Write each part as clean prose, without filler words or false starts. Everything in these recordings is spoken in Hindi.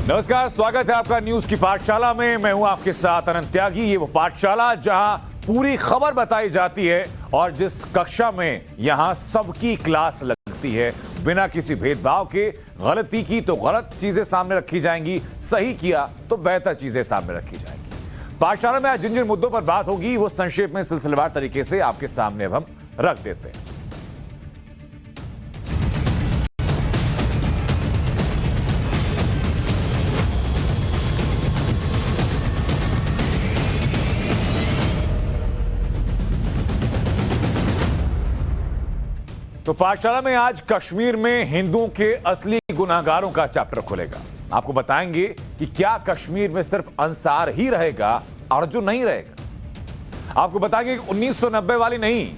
नमस्कार, स्वागत है आपका न्यूज की पाठशाला में। मैं हूं आपके साथ अनंत त्यागी। ये वो पाठशाला जहां पूरी खबर बताई जाती है और जिस कक्षा में यहां सबकी क्लास लगती है बिना किसी भेदभाव के। गलती की तो गलत चीजें सामने रखी जाएंगी, सही किया तो बेहतर चीजें सामने रखी जाएंगी। पाठशाला में आज जिन जिन मुद्दों पर बात होगी वो संक्षेप में सिलसिलेवार तरीके से आपके सामने अब हम रख देते हैं। तो पाठशाला में आज कश्मीर में हिंदुओं के असली गुनाहगारों का चैप्टर खुलेगा। आपको बताएंगे कि क्या कश्मीर में सिर्फ अंसार ही रहेगा, अर्जुन नहीं रहेगा। आपको बताएंगे कि 1990 वाली नहीं,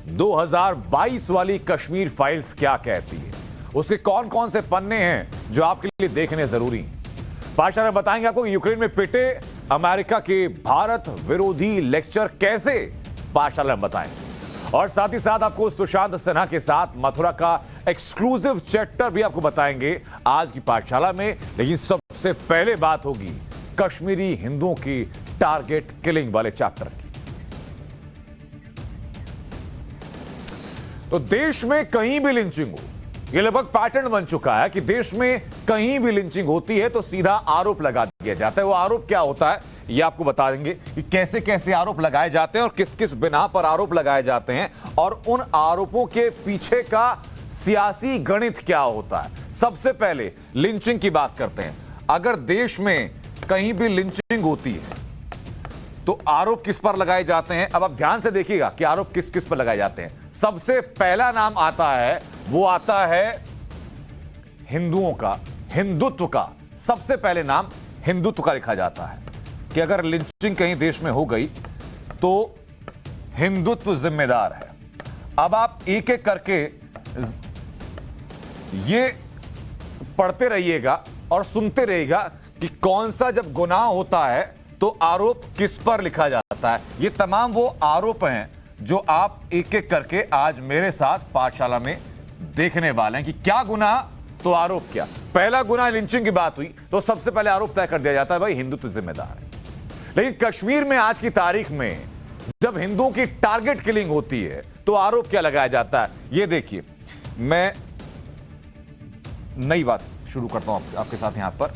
2022 वाली कश्मीर फाइल्स क्या कहती है, उसके कौन कौन से पन्ने हैं जो आपके लिए देखने जरूरी हैं। पाठशाला में बताएंगे आपको यूक्रेन में पिटे अमेरिका के भारत विरोधी लेक्चर कैसे, पाठशाला में बताएंगे। और साथ ही साथ आपको सुशांत सिन्हा के साथ मथुरा का एक्सक्लूसिव चैप्टर भी आपको बताएंगे आज की पाठशाला में। लेकिन सबसे पहले बात होगी कश्मीरी हिंदुओं की टारगेट किलिंग वाले चैप्टर की। तो देश में कहीं भी लिंचिंग हो, यह लगभग पैटर्न बन चुका है कि देश में कहीं भी लिंचिंग होती है तो सीधा आरोप लगा दिया जाता है। वो आरोप क्या होता है ये आपको बता देंगे कि कैसे कैसे आरोप लगाए जाते हैं और किस किस बिना पर आरोप लगाए जाते हैं और उन आरोपों के पीछे का सियासी गणित क्या होता है। सबसे पहले लिंचिंग की बात करते हैं। अगर देश में कहीं भी लिंचिंग होती है तो आरोप किस पर लगाए जाते हैं। अब आप ध्यान से देखिएगा कि आरोप किस किस पर लगाए जाते हैं। सबसे पहला नाम आता है, वो आता है हिंदुओं का, हिंदुत्व का। सबसे पहले नाम हिंदुत्व का लिखा जाता है कि अगर लिंचिंग कहीं देश में हो गई तो हिंदुत्व जिम्मेदार है। अब आप एक एक करके ये पढ़ते रहिएगा और सुनते रहिएगा कि कौन सा जब गुनाह होता है तो आरोप किस पर लिखा जाता है। ये तमाम वो आरोप हैं जो आप एक एक करके आज मेरे साथ पाठशाला में देखने वाले हैं कि क्या गुनाह तो आरोप क्या। पहला गुनाह लिंचिंग की बात हुई तो सबसे पहले आरोप तय कर दिया जाता है, भाई हिंदुत्व जिम्मेदार है। लेकिन कश्मीर में आज की तारीख में जब हिंदुओं की टारगेट किलिंग होती है तो आरोप क्या लगाया जाता है ये देखिए। मैं नई बात शुरू करता हूं आपके साथ यहां पर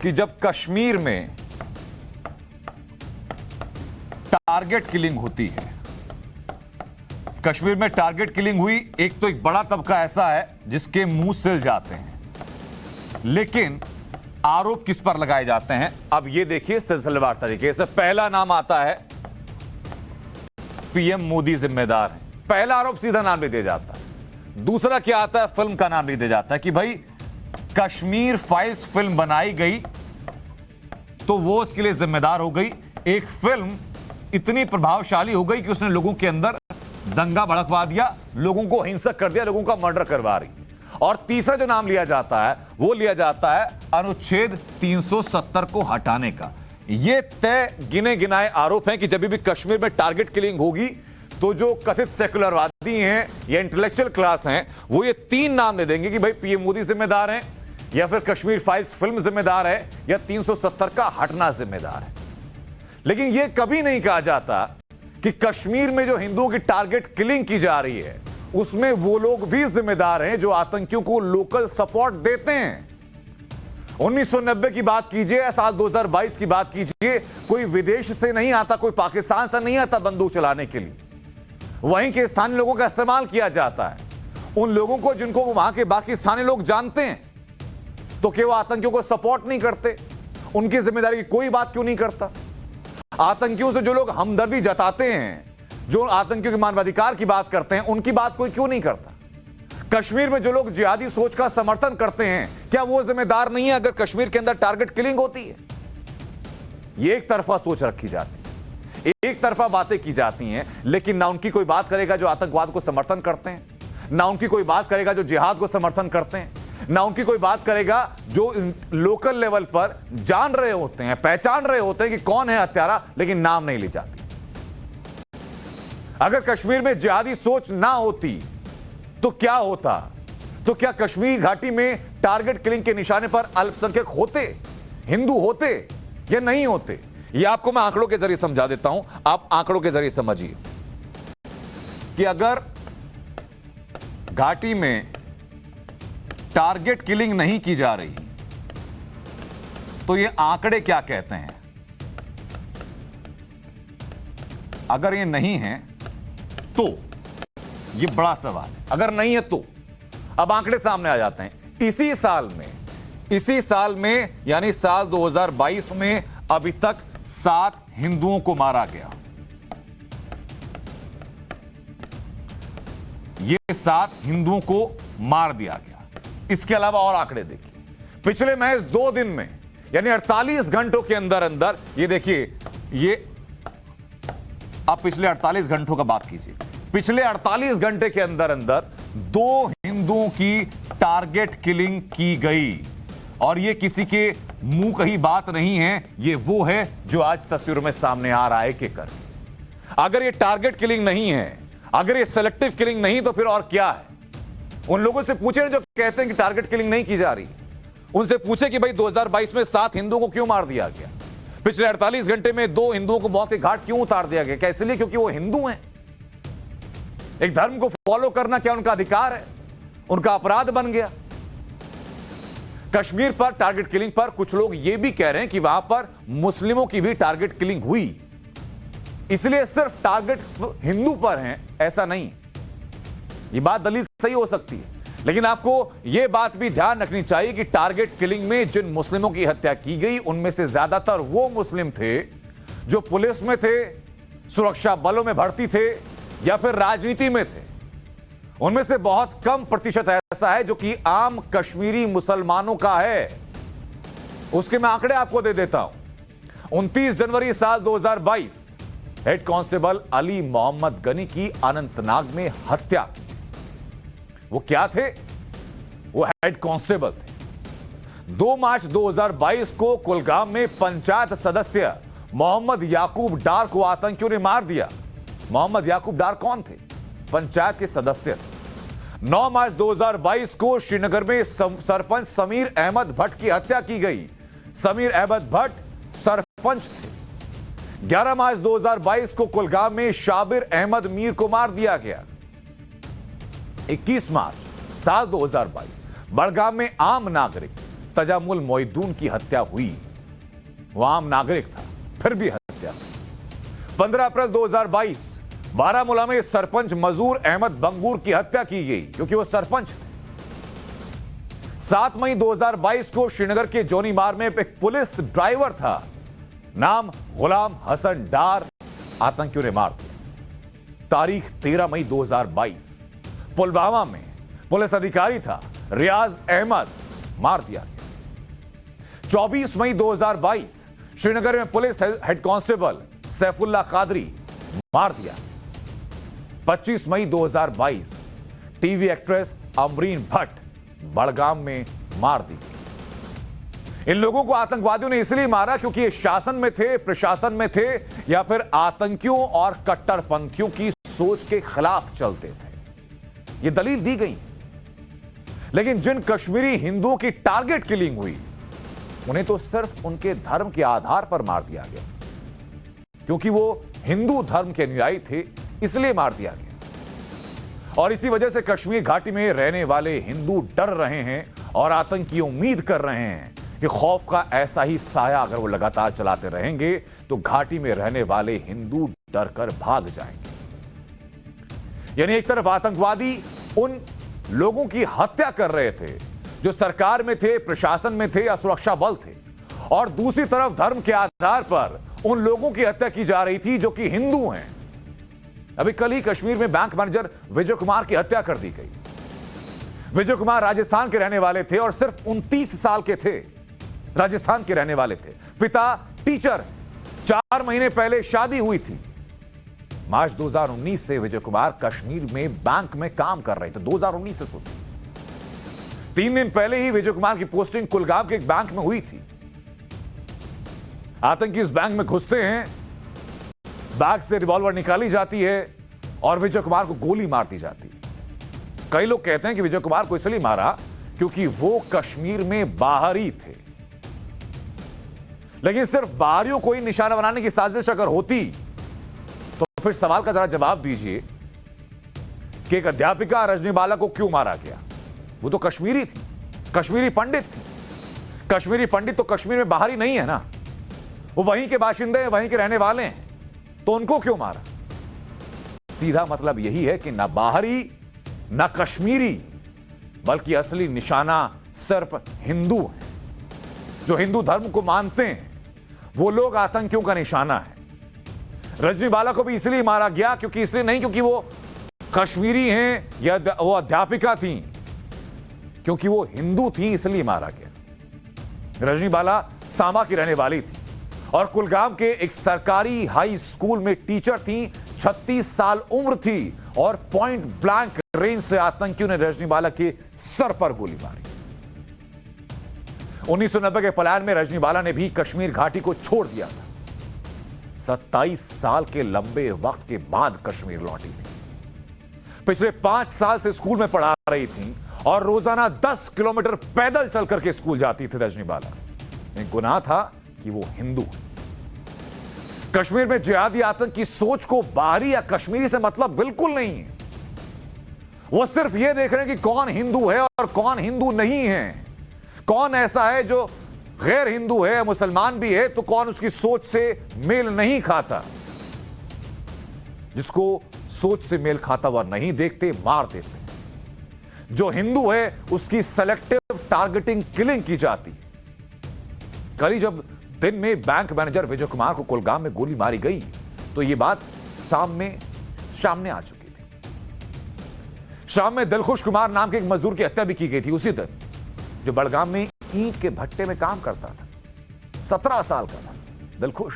कि जब कश्मीर में टारगेट किलिंग होती है, कश्मीर में टारगेट किलिंग हुई, एक तो एक बड़ा तबका ऐसा है जिसके मुंह सिल जाते हैं, लेकिन आरोप किस पर लगाए जाते हैं अब ये देखिए सिलसिलेवार तरीके से। पहला नाम आता है पीएम मोदी जिम्मेदार है, पहला आरोप सीधा नाम नहीं दिया जाता। दूसरा क्या आता है, फिल्म का नाम नहीं दिया जाता है कि भाई कश्मीर फाइल्स फिल्म बनाई गई तो वो उसके लिए जिम्मेदार हो गई। एक फिल्म इतनी प्रभावशाली हो गई कि उसने लोगों के अंदर दंगा भड़कवा दिया, लोगों को हिंसक कर दिया, लोगों का मर्डर करवा रही। और तीसरा जो नाम लिया जाता है वो लिया जाता है अनुच्छेद 370 को हटाने का। ये तय गिने गिनाए आरोप हैं कि जब भी कश्मीर में टारगेट किलिंग होगी तो जो कथित सेकुलरवादी हैं या इंटेलेक्चुअल क्लास हैं वो ये तीन नाम दे देंगे कि भाई पीएम मोदी जिम्मेदार हैं या फिर कश्मीर फाइल्स फिल्म जिम्मेदार है या 370 का हटना जिम्मेदार है। लेकिन यह कभी नहीं कहा जाता कि कश्मीर में जो हिंदुओं की टारगेट किलिंग की जा रही है उसमें वो लोग भी जिम्मेदार हैं जो आतंकियों को लोकल सपोर्ट देते हैं। 1990 की बात कीजिए, साल 2022 की बात कीजिए, कोई विदेश से नहीं आता, कोई पाकिस्तान से नहीं आता बंदूक चलाने के लिए, वहीं के स्थानीय लोगों का इस्तेमाल किया जाता है। उन लोगों को जिनको वहां के बाकी स्थानीय लोग जानते हैं तो क्या वो आतंकियों को सपोर्ट नहीं करते, उनकी जिम्मेदारी की कोई बात क्यों नहीं करता। आतंकियों से जो लोग हमदर्दी जताते हैं, जो आतंकियों के मानवाधिकार की बात करते हैं, उनकी बात कोई क्यों नहीं करता। कश्मीर में जो लोग जिहादी सोच का समर्थन करते हैं क्या वो जिम्मेदार नहीं है अगर कश्मीर के अंदर टारगेट किलिंग होती है। ये एक तरफा सोच रखी जाती है, एक तरफा बातें की जाती हैं, लेकिन ना उनकी कोई बात करेगा जो आतंकवाद को समर्थन करते हैं, ना उनकी कोई बात करेगा जो जिहाद को समर्थन करते हैं, ना उनकी कोई बात करेगा जो लोकल लेवल पर जान रहे होते हैं, पहचान रहे होते हैं कि कौन है हत्यारा, लेकिन नाम नहीं ली जाती। अगर कश्मीर में जिहादी सोच ना होती तो क्या होता, तो क्या कश्मीर घाटी में टारगेट किलिंग के निशाने पर अल्पसंख्यक होते, हिंदू होते या नहीं होते? यह आपको मैं आंकड़ों के जरिए समझा देता हूं, आप आंकड़ों के जरिए समझिए कि अगर घाटी में टारगेट किलिंग नहीं की जा रही तो ये आंकड़े क्या कहते हैं? अगर ये नहीं है तो ये बड़ा सवाल है। अगर नहीं है तो अब आंकड़े सामने आ जाते हैं। इसी साल में यानी साल 2022 में अभी तक 7 हिंदुओं को मारा गया। ये 7 हिंदुओं को मार दिया गया। इसके अलावा और आंकड़े देखिए, पिछले महज 2 दिन में यानी 48 घंटों के अंदर अंदर, ये देखिए, ये आप पिछले 48 घंटों का बात कीजिए, पिछले 48 घंटे के अंदर अंदर 2 हिंदुओं की टारगेट किलिंग की गई। और ये किसी के मुंह कही बात नहीं है, ये वो है जो आज तस्वीरों में सामने आ रहा है कि कर। अगर ये टारगेट किलिंग नहीं है, अगर ये सेलेक्टिव किलिंग नहीं, तो फिर और क्या है? उन लोगों से पूछे जो कहते हैं कि टारगेट किलिंग नहीं की जा रही, उनसे पूछे कि भाई 2022 में 7 हिंदुओं को क्यों मार दिया गया? पिछले 48 घंटे में 2 हिंदुओं को मौत के घाट क्यों उतार दिया गया? क्या इसलिए क्योंकि वो हिंदू हैं? एक धर्म को फॉलो करना क्या उनका अधिकार है? उनका अपराध बन गया? कश्मीर पर टारगेट किलिंग पर कुछ लोग यह भी कह रहे हैं कि वहां पर मुस्लिमों की भी टारगेट किलिंग हुई, इसलिए सिर्फ टारगेट हिंदू पर है, ऐसा नहीं। यह बात दलील सही हो सकती है, लेकिन आपको यह बात भी ध्यान रखनी चाहिए कि टारगेट किलिंग में जिन मुस्लिमों की हत्या की गई उनमें से ज्यादातर वो मुस्लिम थे जो पुलिस में थे, सुरक्षा बलों में भर्ती थे या फिर राजनीति में थे। उनमें से बहुत कम प्रतिशत ऐसा है जो कि आम कश्मीरी मुसलमानों का है। उसके मैं आंकड़े आपको दे देता हूं। 29 जनवरी साल 2022 हेड कांस्टेबल अली मोहम्मद गनी की अनंतनाग में हत्या की। वो क्या थे? वो हेड कांस्टेबल थे। 2 मार्च 2022 को कुलगाम में पंचायत सदस्य मोहम्मद याकूब डार को आतंकियों ने मार दिया। मोहम्मद याकूब डार कौन थे? पंचायत के सदस्य थे। 9 मार्च 2022 को श्रीनगर में सरपंच समीर अहमद भट्ट की हत्या की गई। समीर अहमद भट्ट सरपंच थे। 11 मार्च 2022 को कुलगाम में शाबिर अहमद मीर को मार दिया गया। 21 मार्च साल 2022 बड़गाम में आम नागरिक तजामुल मोइदून की हत्या हुई। वह आम नागरिक था, फिर भी हत्या। 15 अप्रैल 2022 बारामूला में सरपंच मजूर अहमद बंगूर की हत्या की गई क्योंकि वह सरपंच थे। 7 मई 2022 को श्रीनगर के जोनीमार में एक पुलिस ड्राइवर था, नाम गुलाम हसन डार, आतंकियों ने मार दिया। तारीख 13 मई 2022 पुलवामा में पुलिस अधिकारी था रियाज अहमद, मार दिया गया। 24 मई 2022 श्रीनगर में police head constable Saifullah Qadri, मार दिया। 25 मई 2022 टीवी एक्ट्रेस अमरीन भट्ट बड़गाम में मार दी गई। इन लोगों को आतंकवादियों ने इसलिए मारा क्योंकि ये शासन में थे, प्रशासन में थे या फिर आतंकियों और कट्टरपंथियों की सोच के खिलाफ चलते थे। ये दलील दी गई। लेकिन जिन कश्मीरी हिंदुओं की टारगेट किलिंग हुई उन्हें तो सिर्फ उनके धर्म के आधार पर मार दिया गया, क्योंकि वो हिंदू धर्म के अनुयायी थे, इसलिए मार दिया गया। और इसी वजह से कश्मीर घाटी में रहने वाले हिंदू डर रहे हैं और आतंकी उम्मीद कर रहे हैं कि खौफ का ऐसा ही साया अगर वो लगातार चलाते रहेंगे तो घाटी में रहने वाले हिंदू डर कर भाग जाएंगे। यानी एक तरफ आतंकवादी उन लोगों की हत्या कर रहे थे जो सरकार में थे, प्रशासन में थे या सुरक्षा बल थे, और दूसरी तरफ धर्म के आधार पर उन लोगों की हत्या की जा रही थी जो कि हिंदू हैं। अभी कल ही कश्मीर में बैंक मैनेजर विजय कुमार की हत्या कर दी गई। विजय कुमार राजस्थान के रहने वाले थे और सिर्फ 29 साल के थे, राजस्थान के रहने वाले थे। पिता टीचर, 4 महीने पहले शादी हुई थी। मार्च 2019 से विजय कुमार कश्मीर में बैंक में काम कर रहे थे। 2019 से सोचिए, 3 दिन पहले ही विजय कुमार की पोस्टिंग कुलगाम के एक बैंक में हुई थी। आतंकी इस बैंक में घुसते हैं, बैग से रिवॉल्वर निकाली जाती है और विजय कुमार को गोली मार दी जाती है। कई लोग कहते हैं कि विजय कुमार को इसलिए मारा क्योंकि वो कश्मीर में बाहरी थे। लेकिन सिर्फ बाहरियों को ही निशाना बनाने की साजिश अगर होती तो फिर सवाल का जरा जवाब दीजिए कि एक अध्यापिका रजनी बाला को क्यों मारा गया? वो तो कश्मीरी थी, कश्मीरी पंडित थी। कश्मीरी पंडित तो कश्मीर में बाहरी नहीं है ना, वो वहीं के बाशिंदे हैं, वहीं के रहने वाले हैं, तो उनको क्यों मारा? सीधा मतलब यही है कि ना बाहरी ना कश्मीरी, बल्कि असली निशाना सिर्फ हिंदू है। जो हिंदू धर्म को मानते हैं वो लोग आतंकियों का निशाना है। रजनी बाला को भी इसलिए मारा गया, क्योंकि इसलिए नहीं क्योंकि वो कश्मीरी हैं या वो अध्यापिका थी, क्योंकि वो हिंदू थी इसलिए मारा गया। रजनी बाला सांबा की रहने वाली थी और कुलगाम के एक सरकारी हाई स्कूल में टीचर थी। 36 साल उम्र थी और पॉइंट ब्लैंक रेंज से आतंकियों ने रजनी बाला के सर पर गोली मारी। 1990 के पलायन में रजनी बाला ने भी कश्मीर घाटी को छोड़ दिया था। 27 साल के लंबे वक्त के बाद कश्मीर लौटी थी। पिछले 5 साल से स्कूल में पढ़ा रही थी और रोजाना 10 किलोमीटर पैदल चल करके स्कूल जाती थी रजनी बाला। एक गुनाह था कि वो हिंदू है। कश्मीर में जिहादी आतंक की सोच को बाहरी या कश्मीरी से मतलब बिल्कुल नहीं है। वो सिर्फ ये देख रहे हैं कि कौन हिंदू है और कौन हिंदू नहीं है, कौन ऐसा है जो गैर हिंदू है, मुसलमान भी है, तो कौन उसकी सोच से मेल नहीं खाता। जिसको सोच से मेल खाता हुआ नहीं देखते, मार देते। जो हिंदू है उसकी सेलेक्टिव टारगेटिंग किलिंग की जाती है। कल ही जब दिन में बैंक मैनेजर विजय कुमार को कुलगाम में गोली मारी गई तो यह बात सामने आ चुकी थी। शाम में दिलखुश कुमार नाम के एक मजदूर की हत्या भी की गई थी उसी दिन, जो बड़गाम में ईंट के भट्टे में काम करता था। 17 साल का था दिलखुश।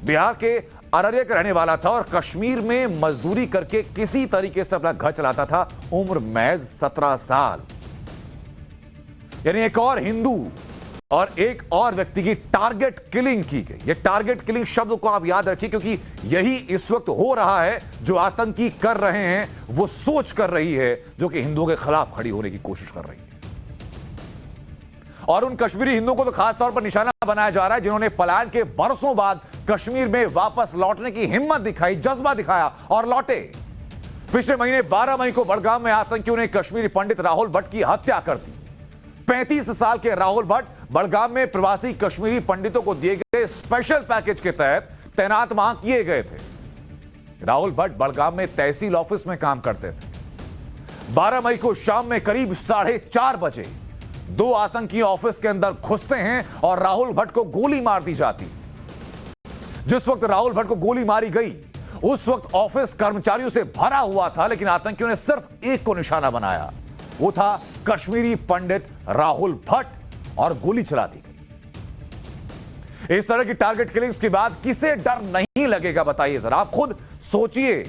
बिहार के अररिया का रहने वाला था और कश्मीर में मजदूरी करके किसी तरीके से अपना घर चलाता था। उम्र महज 17 साल। यानी एक और हिंदू और एक और व्यक्ति की टारगेट किलिंग की गई। यह टारगेट किलिंग शब्द को आप याद रखिए, क्योंकि यही इस वक्त हो रहा है। जो आतंकी कर रहे हैं वो सोच कर रही है जो कि हिंदुओं के खिलाफ खड़ी होने की कोशिश कर रही है। और उन कश्मीरी हिंदुओं को तो खास तौर पर निशाना बनाया जा रहा है जिन्होंने पलायन के बरसों बाद कश्मीर में वापस लौटने की हिम्मत दिखाई, जज्बा दिखाया और लौटे। पिछले महीने 12 मई को बड़गाम में आतंकियों ने कश्मीरी पंडित राहुल भट्ट की हत्या कर दी। 35 साल के राहुल भट्ट बड़गाम में प्रवासी कश्मीरी पंडितों को दिए गए स्पेशल पैकेज के तहत तैनात वहां किए गए थे। राहुल भट्ट बड़गाम में तहसील ऑफिस में काम करते थे। 12 मई को शाम में करीब 4:30 बजे 2 आतंकी ऑफिस के अंदर घुसते हैं और राहुल भट्ट को गोली मार दी जाती। जिस वक्त राहुल भट्ट को गोली मारी गई उस वक्त ऑफिस कर्मचारियों से भरा हुआ था, लेकिन आतंकियों ने सिर्फ एक को निशाना बनाया। वो था कश्मीरी पंडित राहुल भट्ट और गोली चला दी गई। इस तरह की टारगेट किलिंग्स के बाद किसे डर नहीं लगेगा बताइए जरा। आप खुद सोचिए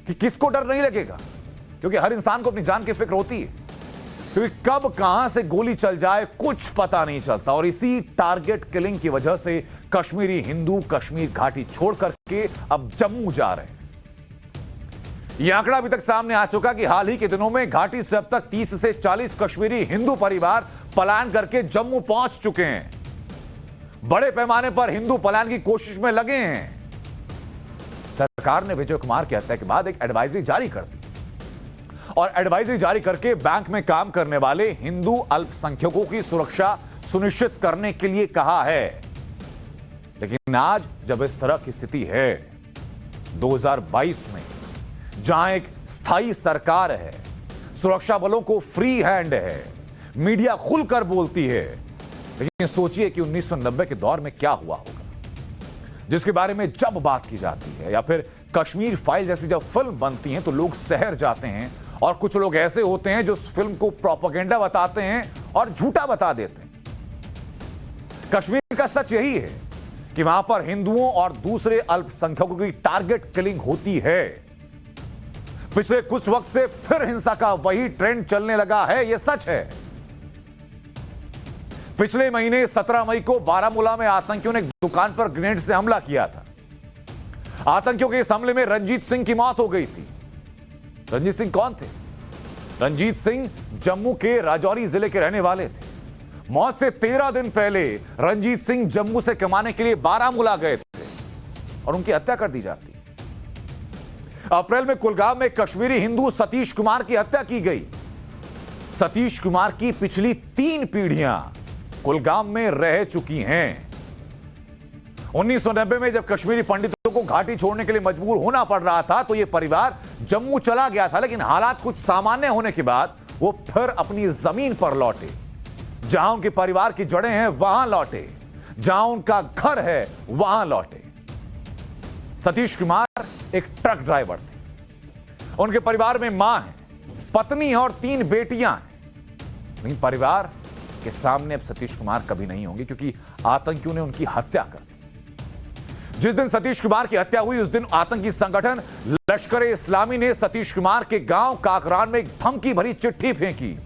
कि किसको डर नहीं लगेगा, क्योंकि हर इंसान को अपनी जान की फिक्र होती है। क्योंकि कब कहां से गोली चल जाए कुछ पता नहीं चलता। और इसी टारगेट किलिंग की वजह से कश्मीरी हिंदू कश्मीर घाटी छोड़ करके अब जम्मू जा रहे हैं। यह आंकड़ा अभी तक सामने आ चुका कि हाल ही के दिनों में घाटी से अब तक 30 से 40 कश्मीरी हिंदू परिवार पलायन करके जम्मू पहुंच चुके हैं। बड़े पैमाने पर हिंदू पलायन की कोशिश में लगे हैं। सरकार ने विजय कुमार की हत्या के बाद एक एडवाइजरी जारी कर दी और एडवाइजरी जारी करके बैंक में काम करने वाले हिंदू अल्पसंख्यकों की सुरक्षा सुनिश्चित करने के लिए कहा है। लेकिन आज जब इस तरह की स्थिति है 2022 में, जहां एक स्थायी सरकार है, सुरक्षा बलों को फ्री हैंड है, मीडिया खुलकर बोलती है, लेकिन सोचिए कि 1990 के दौर में क्या हुआ होगा, जिसके बारे में जब बात की जाती है या फिर कश्मीर फाइल जैसी जब फिल्म बनती हैं तो लोग सहर जाते हैं। और कुछ लोग ऐसे होते हैं जो उस फिल्म को प्रोपेगेंडा बताते हैं और झूठा बता देते हैं। कश्मीर का सच यही है कि वहां पर हिंदुओं और दूसरे अल्पसंख्यकों की टारगेट किलिंग होती है। पिछले कुछ वक्त से फिर हिंसा का वही ट्रेंड चलने लगा है, यह सच है। पिछले महीने 17 मई को बारामूला में आतंकियों ने दुकान पर ग्रेनेड से हमला किया था। आतंकियों के इस हमले में रंजीत सिंह की मौत हो गई थी। रंजीत सिंह कौन थे? रंजीत सिंह जम्मू के राजौरी जिले के रहने वाले थे। मौत से 13 दिन पहले रंजीत सिंह जम्मू से कमाने के लिए बारामूला गए थे और उनकी हत्या कर दी जाती। अप्रैल में कुलगाम में कश्मीरी हिंदू सतीश कुमार की हत्या की गई। सतीश कुमार की पिछली 3 पीढ़ियां कुलगाम में रह चुकी हैं। 1990 में जब कश्मीरी पंडितों को घाटी छोड़ने के लिए मजबूर होना पड़ रहा था तो यह परिवार जम्मू चला गया था, लेकिन हालात कुछ सामान्य होने के बाद वो फिर अपनी जमीन पर लौटे। जहां उनके परिवार की जड़ें हैं वहां लौटे, जहां उनका घर है वहां लौटे। सतीश कुमार एक ट्रक ड्राइवर थे। उनके परिवार में मां है, पत्नी और 3 बेटियां हैं। लेकिन परिवार के सामने अब सतीश कुमार कभी नहीं होंगे क्योंकि आतंकियों ने उनकी हत्या कर दी। जिस दिन सतीश कुमार की हत्या हुई उस दिन आतंकी संगठन लश्कर-ए-इस्लामी ने सतीश कुमार के गांव काकरान में एक धमकी भरी चिट्ठी फेंकी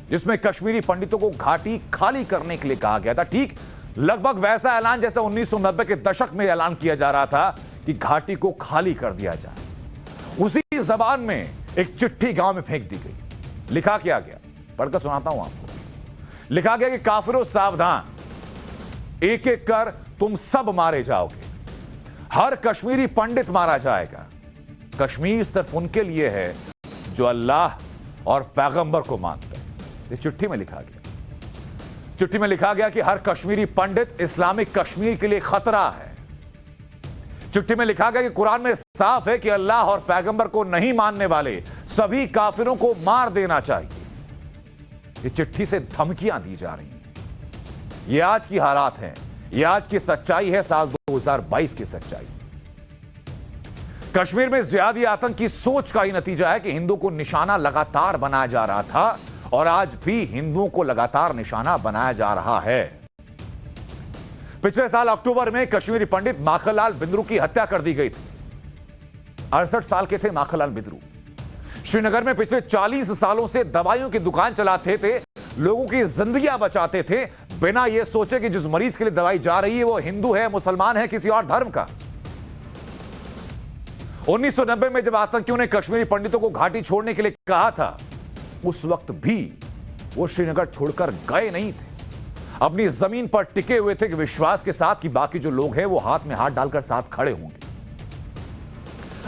जिसमें कश्मीरी पंडितों को घाटी खाली करने के लिए कहा गया था। ठीक लगभग वैसा ऐलान जैसे 1990 के दशक में ऐलान किया जा रहा था कि घाटी को खाली कर दिया जाए। उसी जबान में एक चिट्ठी गांव में फेंक दी गई। लिखा क्या गया, पढ़कर सुनाता हूं आपको। लिखा गया कि काफिरों सावधान, एक एक कर तुम सब मारे जाओगे, हर कश्मीरी पंडित मारा जाएगा। कश्मीर सिर्फ उनके लिए है जो अल्लाह और पैगंबर को मानते हैं। ये चिट्ठी में लिखा गया। चिट्ठी में लिखा गया कि हर कश्मीरी पंडित इस्लामिक कश्मीर के लिए खतरा है। चिट्ठी में लिखा गया कि कुरान में साफ है कि अल्लाह और पैगंबर को नहीं मानने वाले सभी काफिरों को मार देना चाहिए। ये चिट्ठी से धमकियां दी जा रही हैं। ये आज की हालात हैं, ये आज की सच्चाई है, साल 2022 की सच्चाई। कश्मीर में जिहादी आतंक की सोच का ही नतीजा है कि हिंदुओं को निशाना लगातार बनाया जा रहा था और आज भी हिंदुओं को लगातार निशाना बनाया जा रहा है। पिछले साल अक्टूबर में कश्मीरी पंडित माखनलाल बिंद्रू की हत्या कर दी गई थी। 68 साल के थे माखनलाल बिंद्रू। श्रीनगर में पिछले 40 सालों से दवाइयों की दुकान चलाते थे, लोगों की जिंदगियां बचाते थे, बिना यह सोचे कि जिस मरीज के लिए दवाई जा रही है वो हिंदू है, मुसलमान है, किसी और धर्म का। 1990 में जब आतंकियों ने कश्मीरी पंडितों को घाटी छोड़ने के लिए कहा था, उस वक्त भी वो श्रीनगर छोड़कर गए नहीं थे। अपनी जमीन पर टिके हुए थे कि विश्वास के साथ कि बाकी जो लोग हैं वो हाथ में हाथ डालकर साथ खड़े होंगे।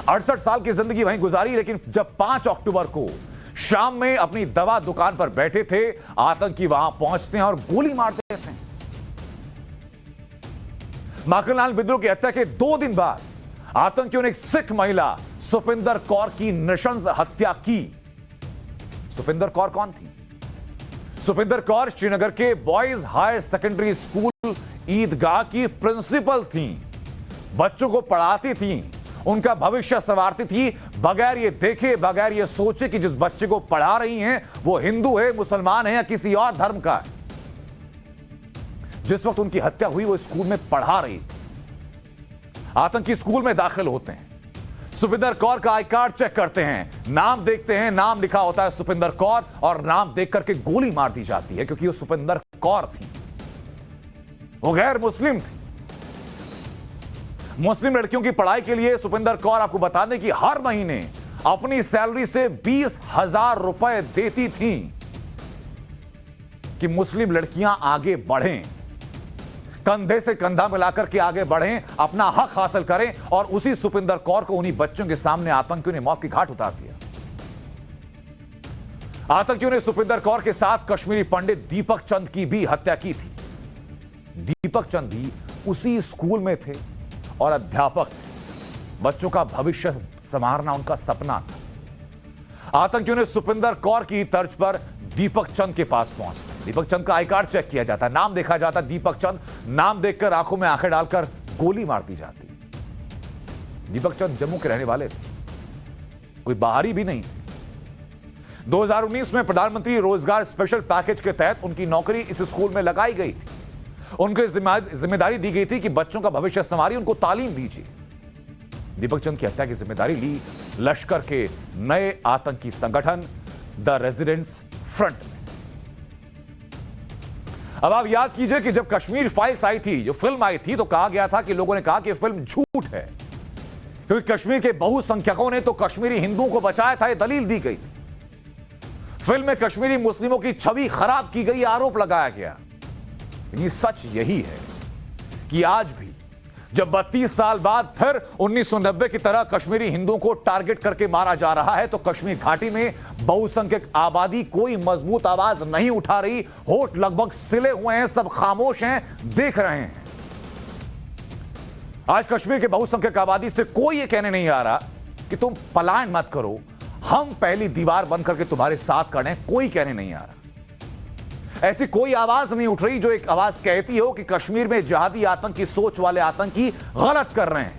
68 साल की जिंदगी वहीं गुजारी, लेकिन जब 5 अक्टूबर को शाम में अपनी दवा दुकान पर बैठे थे, आतंकी वहां पहुंचते हैं और गोली मार देते हैं। माखनलाल बिंद्रू की हत्या के 2 दिन बाद आतंकियों ने एक सिख महिला सुपिंदर कौर की नृशंस हत्या की। सुपिंदर कौर कौन थी? सुपिंदर कौर श्रीनगर के बॉयज हायर सेकेंडरी स्कूल ईदगाह की प्रिंसिपल थी। बच्चों को पढ़ाती थी, उनका भविष्य संवारती थी, बगैर ये देखे, बगैर ये सोचे कि जिस बच्चे को पढ़ा रही हैं वो हिंदू है, मुसलमान है या किसी और धर्म का है। जिस वक्त उनकी हत्या हुई वो स्कूल में पढ़ा रही थी। आतंकी स्कूल में दाखिल होते हैं, सुपिंदर कौर का आई कार्ड चेक करते हैं, नाम देखते हैं, नाम लिखा होता है सुपिंदर कौर, और नाम देख करके गोली मार दी जाती है क्योंकि वो सुपिंदर कौर थी, वो गैर मुस्लिम थी। मुस्लिम लड़कियों की पढ़ाई के लिए सुपिंदर कौर, आपको बता दें कि हर महीने अपनी सैलरी से 20,000 रुपए देती थी कि मुस्लिम लड़कियां आगे बढ़ें, कंधे से कंधा मिलाकर के आगे बढ़ें, अपना हक हासिल करें। और उसी सुपिंदर कौर को उन्हीं बच्चों के सामने आतंकियों ने मौत की घाट उतार दिया। आतंकियों ने सुपिंदर कौर के साथ कश्मीरी पंडित दीपक चंद की भी हत्या की थी। दीपक चंद भी उसी स्कूल में थे और अध्यापक थे। बच्चों का भविष्य संवारना उनका सपना था। आतंकियों ने सुपिंदर कौर की तर्ज पर दीपक चंद के पास पहुंचते, दीपक चंद का आई कार्ड चेक किया जाता, नाम देखा जाता, दीपक चंद नाम देखकर आंखों में आंखें डालकर गोली मार दी जाती। दीपक चंद जम्मू के रहने वाले थे, कोई बाहरी भी नहीं थे। 2019 में प्रधानमंत्री रोजगार स्पेशल पैकेज के तहत उनकी नौकरी इस स्कूल में लगाई गई थी। उनको जिम्मेदारी दी गई थी कि बच्चों का भविष्य संवारिए, उनको तालीम दीजिए। दीपक चंद की हत्या की जिम्मेदारी ली लश्कर के नए आतंकी संगठन द रेजिडेंट्स फ्रंट में। अब आप याद कीजिए कि जब कश्मीर फाइल्स आई थी, जो फिल्म आई थी, तो कहा गया था कि लोगों ने कहा कि फिल्म झूठ है क्योंकि कश्मीर के बहुसंख्यकों ने तो कश्मीरी हिंदुओं को बचाया था, यह दलील दी गई थी। फिल्म में कश्मीरी मुस्लिमों की छवि खराब की गई आरोप लगाया गया। ये सच यही है कि आज भी जब 32 साल बाद फिर 1990 की तरह कश्मीरी हिंदुओं को टारगेट करके मारा जा रहा है तो कश्मीर घाटी में बहुसंख्यक आबादी कोई मजबूत आवाज नहीं उठा रही। होठ लगभग सिले हुए हैं, सब खामोश हैं, देख रहे हैं। आज कश्मीर के बहुसंख्यक आबादी से कोई ये कहने नहीं आ रहा कि तुम पलायन मत करो, हम पहली दीवार बंद करके तुम्हारे साथ खड़े हैं। कोई कहने नहीं आ रहा। ऐसी कोई आवाज नहीं उठ रही जो एक आवाज कहती हो कि कश्मीर में जिहादी आतंक की सोच वाले आतंकी गलत कर रहे हैं।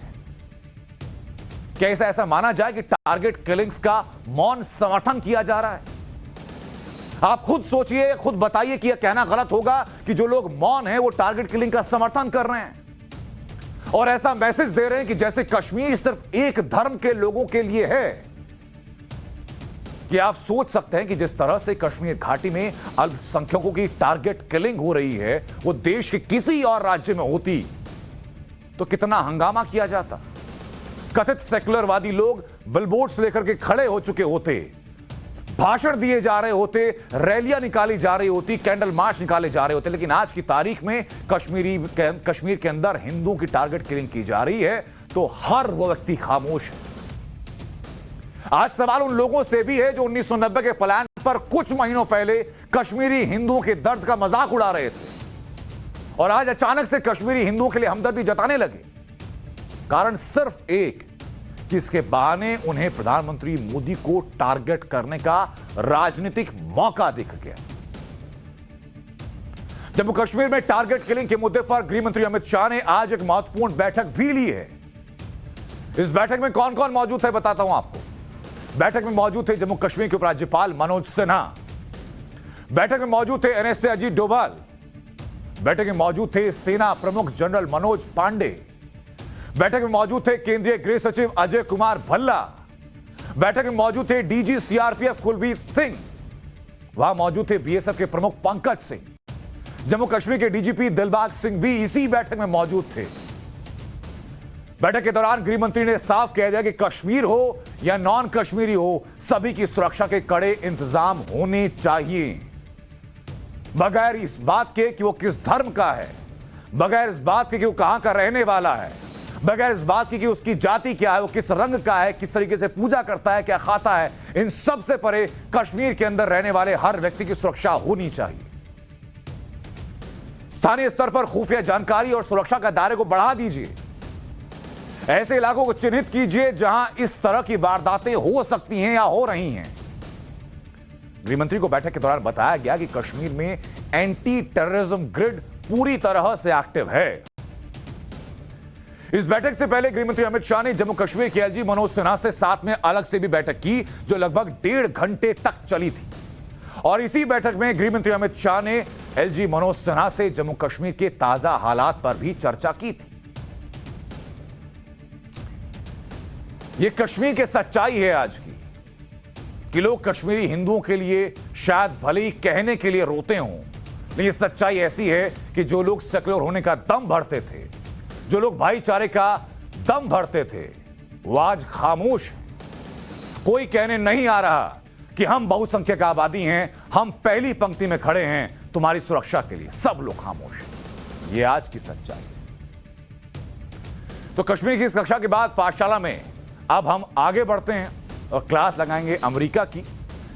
क्या ऐसा माना जाए कि टारगेट किलिंग्स का मौन समर्थन किया जा रहा है? आप खुद सोचिए, खुद बताइए कि यह कहना गलत होगा कि जो लोग मौन हैं वो टारगेट किलिंग का समर्थन कर रहे हैं और ऐसा मैसेज दे रहे हैं कि जैसे कश्मीर सिर्फ एक धर्म के लोगों के लिए है। कि आप सोच सकते हैं कि जिस तरह से कश्मीर घाटी में अल्पसंख्यकों की टारगेट किलिंग हो रही है वो देश के किसी और राज्य में होती तो कितना हंगामा किया जाता। कथित सेकुलरवादी लोग बिलबोर्ड्स लेकर के खड़े हो चुके होते, भाषण दिए जा रहे होते, रैलियां निकाली जा रही होती, कैंडल मार्च निकाले जा रहे होते। लेकिन आज की तारीख में कश्मीर के अंदर हिंदुओं की टारगेट किलिंग की जा रही है तो हर वो व्यक्ति खामोश है। आज सवाल उन लोगों से भी है जो 1990 के प्लान पर कुछ महीनों पहले कश्मीरी हिंदुओं के दर्द का मजाक उड़ा रहे थे और आज अचानक से कश्मीरी हिंदुओं के लिए हमदर्दी जताने लगे। कारण सिर्फ एक कि इसके बहाने उन्हें प्रधानमंत्री मोदी को टारगेट करने का राजनीतिक मौका दिख गया। जम्मू कश्मीर में टारगेट किलिंग के मुद्दे पर गृह मंत्री अमित शाह ने आज एक महत्वपूर्ण बैठक भी ली है। इस बैठक में कौन कौन मौजूद है बताता हूं आपको। बैठक में मौजूद थे जम्मू कश्मीर के उपराज्यपाल मनोज सिन्हा, बैठक में मौजूद थे एनएसए अजीत डोभाल, बैठक में मौजूद थे सेना प्रमुख जनरल मनोज पांडे, बैठक में मौजूद थे केंद्रीय गृह सचिव अजय कुमार भल्ला, बैठक में मौजूद थे डीजी सीआरपीएफ कुलबीर सिंह, वहां मौजूद थे बीएसएफ के प्रमुख पंकज सिंह, जम्मू कश्मीर के डीजीपी दिलबाग सिंह भी इसी बैठक में मौजूद थे। बैठक के दौरान गृह मंत्री ने साफ कह दिया कि कश्मीर हो या नॉन कश्मीरी हो, सभी की सुरक्षा के कड़े इंतजाम होने चाहिए, बगैर इस बात के कि वो किस धर्म का है, बगैर इस बात के कि वो कहां का रहने वाला है, बगैर इस बात की कि उसकी जाति क्या है, वो किस रंग का है, किस तरीके से पूजा करता है, क्या खाता है। इन सब से परे कश्मीर के अंदर रहने वाले हर व्यक्ति की सुरक्षा होनी चाहिए। स्थानीय स्तर पर खुफिया जानकारी और सुरक्षा का दायरे को बढ़ा दीजिए। ऐसे इलाकों को चिन्हित कीजिए जहां इस तरह की वारदातें हो सकती हैं या हो रही हैं। गृह मंत्री को बैठक के दौरान बताया गया कि कश्मीर में एंटी टेररिज्म ग्रिड पूरी तरह से एक्टिव है। इस बैठक से पहले गृह मंत्री अमित शाह ने जम्मू कश्मीर के एलजी मनोज सिन्हा से साथ में अलग से भी बैठक की जो लगभग 1.5 घंटे तक चली थी और इसी बैठक में गृह मंत्री अमित शाह ने एलजी मनोज सिन्हा से जम्मू कश्मीर के ताजा हालात पर भी चर्चा की थी। यह कश्मीर की सच्चाई है आज की कि लोग कश्मीरी हिंदुओं के लिए शायद भले ही कहने के लिए रोते हों, लेकिन यह सच्चाई ऐसी है कि जो लोग सेक्युलर होने का दम भरते थे, जो लोग भाईचारे का दम भरते थे, वो आज खामोश हैं। कोई कहने नहीं आ रहा कि हम बहुसंख्यक आबादी हैं, हम पहली पंक्ति में खड़े हैं तुम्हारी सुरक्षा के लिए। सब लोग खामोश हैं। यह आज की सच्चाई है। तो कश्मीर की इस कक्षा के बाद पाठशाला में अब हम आगे बढ़ते हैं और क्लास लगाएंगे अमेरिका की,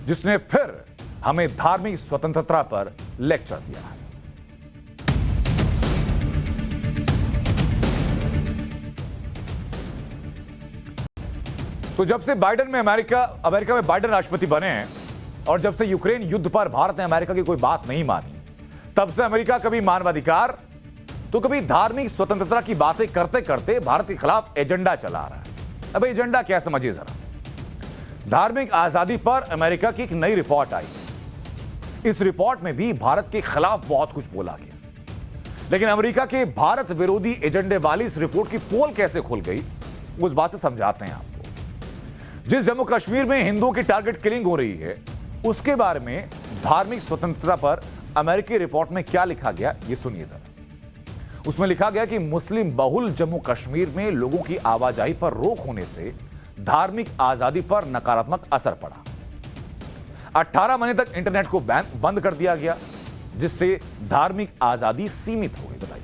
जिसने फिर हमें धार्मिक स्वतंत्रता पर लेक्चर दिया है। तो जब से बाइडेन में अमेरिका में बाइडेन राष्ट्रपति बने हैं और जब से यूक्रेन युद्ध पर भारत ने अमेरिका की कोई बात नहीं मानी, तब से अमेरिका कभी मानवाधिकार तो कभी धार्मिक स्वतंत्रता की बातें करते करते भारत के खिलाफ एजेंडा चला रहा है। अब एजेंडा क्या समझिए जरा। धार्मिक आजादी पर अमेरिका की एक नई रिपोर्ट आई। इस रिपोर्ट में भी भारत के खिलाफ बहुत कुछ बोला गया, लेकिन अमेरिका के भारत विरोधी एजेंडे वाली इस रिपोर्ट की पोल कैसे खुल गई, उस बात से समझाते हैं आपको। जिस जम्मू कश्मीर में हिंदुओं की टारगेट किलिंग हो रही है, उसके बारे में धार्मिक स्वतंत्रता पर अमेरिकी रिपोर्ट में क्या लिखा गया, यह सुनिए जरा। उसमें लिखा गया कि मुस्लिम बहुल जम्मू कश्मीर में लोगों की आवाजाही पर रोक होने से धार्मिक आजादी पर नकारात्मक असर पड़ा। 18 महीने तक इंटरनेट को बंद कर दिया गया, जिससे धार्मिक आजादी सीमित हो गई। बताइए,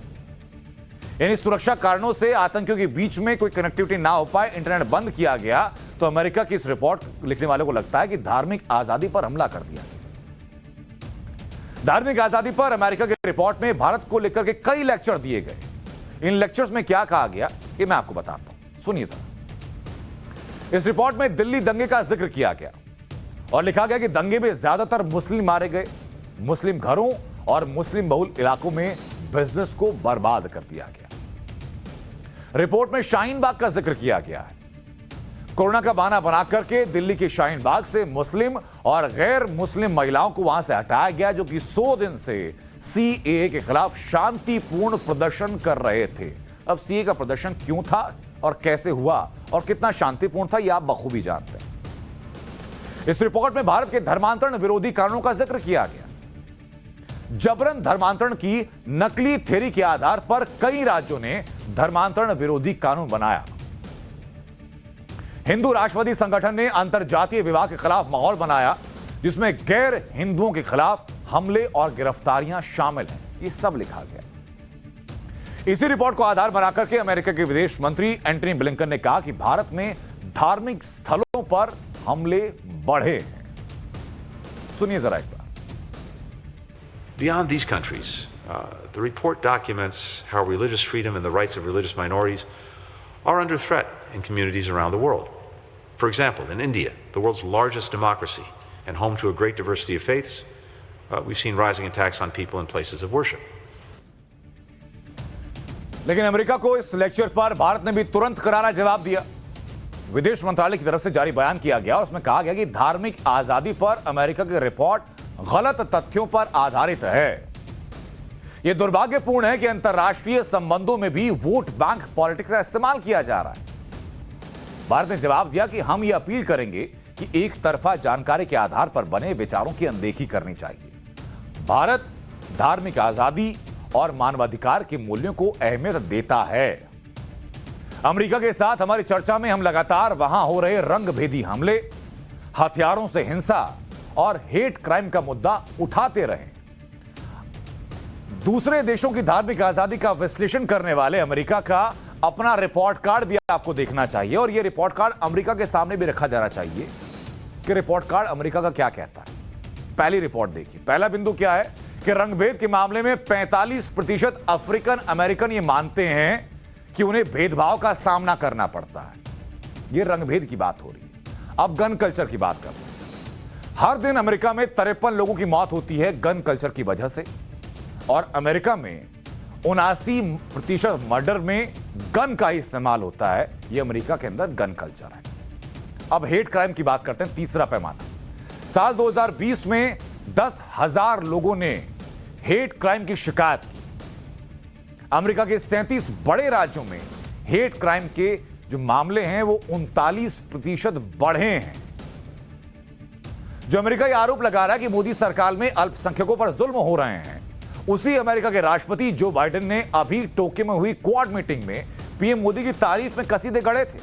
यानी सुरक्षा कारणों से आतंकियों के बीच में कोई कनेक्टिविटी ना हो पाए, इंटरनेट बंद किया गया। तो अमेरिका की इस रिपोर्ट लिखने वालों को लगता है कि धार्मिक आजादी पर हमला कर दिया। धार्मिक आजादी पर अमेरिका की रिपोर्ट में भारत को लेकर के कई लेक्चर दिए गए। इन लेक्चर्स में क्या कहा गया, ये मैं आपको बताता हूं, सुनिए जरा। इस रिपोर्ट में दिल्ली दंगे का जिक्र किया गया और लिखा गया कि दंगे में ज्यादातर मुस्लिम मारे गए, मुस्लिम घरों और मुस्लिम बहुल इलाकों में बिजनेस को बर्बाद कर दिया गया। रिपोर्ट में शाहीन बाग का जिक्र किया गया है। कोरोना का बहाना बना करके दिल्ली के शाहीन बाग से मुस्लिम और गैर मुस्लिम महिलाओं को वहां से हटाया गया, जो कि 100 दिन से सीएए के खिलाफ शांतिपूर्ण प्रदर्शन कर रहे थे। अब सीएए का प्रदर्शन क्यों था और कैसे हुआ और कितना शांतिपूर्ण था, यह आप बखूबी जानते हैं। इस रिपोर्ट में भारत के धर्मांतरण विरोधी कानूनों का जिक्र किया गया। जबरन धर्मांतरण की नकली थ्योरी के आधार पर कई राज्यों ने धर्मांतरण विरोधी कानून बनाया। हिंदू राष्ट्रवादी संगठन ने अंतरजातीय विवाह के खिलाफ माहौल बनाया, जिसमें गैर हिंदुओं के खिलाफ हमले और गिरफ्तारियां शामिल हैं। ये सब लिखा गया। इसी रिपोर्ट को आधार बनाकर के अमेरिका के विदेश मंत्री एंटनी ब्लिंकन ने कहा कि भारत में धार्मिक स्थलों पर हमले बढ़े हैं। सुनिए जरा एक बार। Beyond these countries, the report documents how religious freedom and the rights of religious minorities are under threat in communities around the world. For example, in India, the world's largest democracy and home to a great diversity of faiths, we've seen rising attacks on people in places of worship. लेकिन अमेरिका को इस लेक्चर पर भारत ने भी तुरंत करारा जवाब दिया। विदेश मंत्रालय की तरफ से जारी बयान किया गया और उसमें कहा गया कि धार्मिक आजादी पर अमेरिका की रिपोर्ट गलत तथ्यों पर आधारित है। यह दुर्भाग्यपूर्ण है कि अंतर्राष्ट्रीय संबंधों में भी वोट बैंक पॉलिटिक्स का इस्तेमाल किया जा रहा है। भारत ने जवाब दिया कि हम यह अपील करेंगे कि एक तरफा जानकारी के आधार पर बने विचारों की अनदेखी करनी चाहिए। भारत धार्मिक आजादी और मानवाधिकार के मूल्यों को अहमियत देता है। अमेरिका के साथ हमारी चर्चा में हम लगातार वहां हो रहे रंगभेदी हमले, हथियारों से हिंसा और हेट क्राइम का मुद्दा उठाते रहे। दूसरे देशों की धार्मिक आजादी का विश्लेषण करने वाले अमेरिका का अपना रिपोर्ट कार्ड भी आपको देखना चाहिए और यह रिपोर्ट कार्ड अमेरिका के सामने भी रखा जाना चाहिए कि रिपोर्ट कार्ड अमेरिका का क्या कहता है। पहली रिपोर्ट देखिए। पहला बिंदु क्या है कि रंगभेद के मामले में 45% अफ्रीकन अमेरिकन ये मानते हैं कि उन्हें भेदभाव का सामना करना पड़ता है। यह रंगभेद की बात हो रही है। अब गन कल्चर की बात करते हैं। हर दिन अमेरिका में 53 लोगों की मौत होती है गन कल्चर की वजह से और अमेरिका में 79% मर्डर में गन का ही इस्तेमाल होता है। यह अमेरिका के अंदर गन कल्चर है। अब हेट क्राइम की बात करते हैं। तीसरा पैमाना, साल 2020 में 10,000 लोगों ने हेट क्राइम की शिकायत की। अमेरिका के 37 बड़े राज्यों में हेट क्राइम के जो मामले हैं वो 39% बढ़े हैं। जो अमेरिका यह आरोप लगा रहा है कि मोदी सरकार में अल्पसंख्यकों पर जुल्म हो रहे हैं, उसी अमेरिका के राष्ट्रपति जो बाइडेन ने अभी टोक्यो में हुई क्वाड मीटिंग में पीएम मोदी की तारीफ में कसीदे गढ़े थे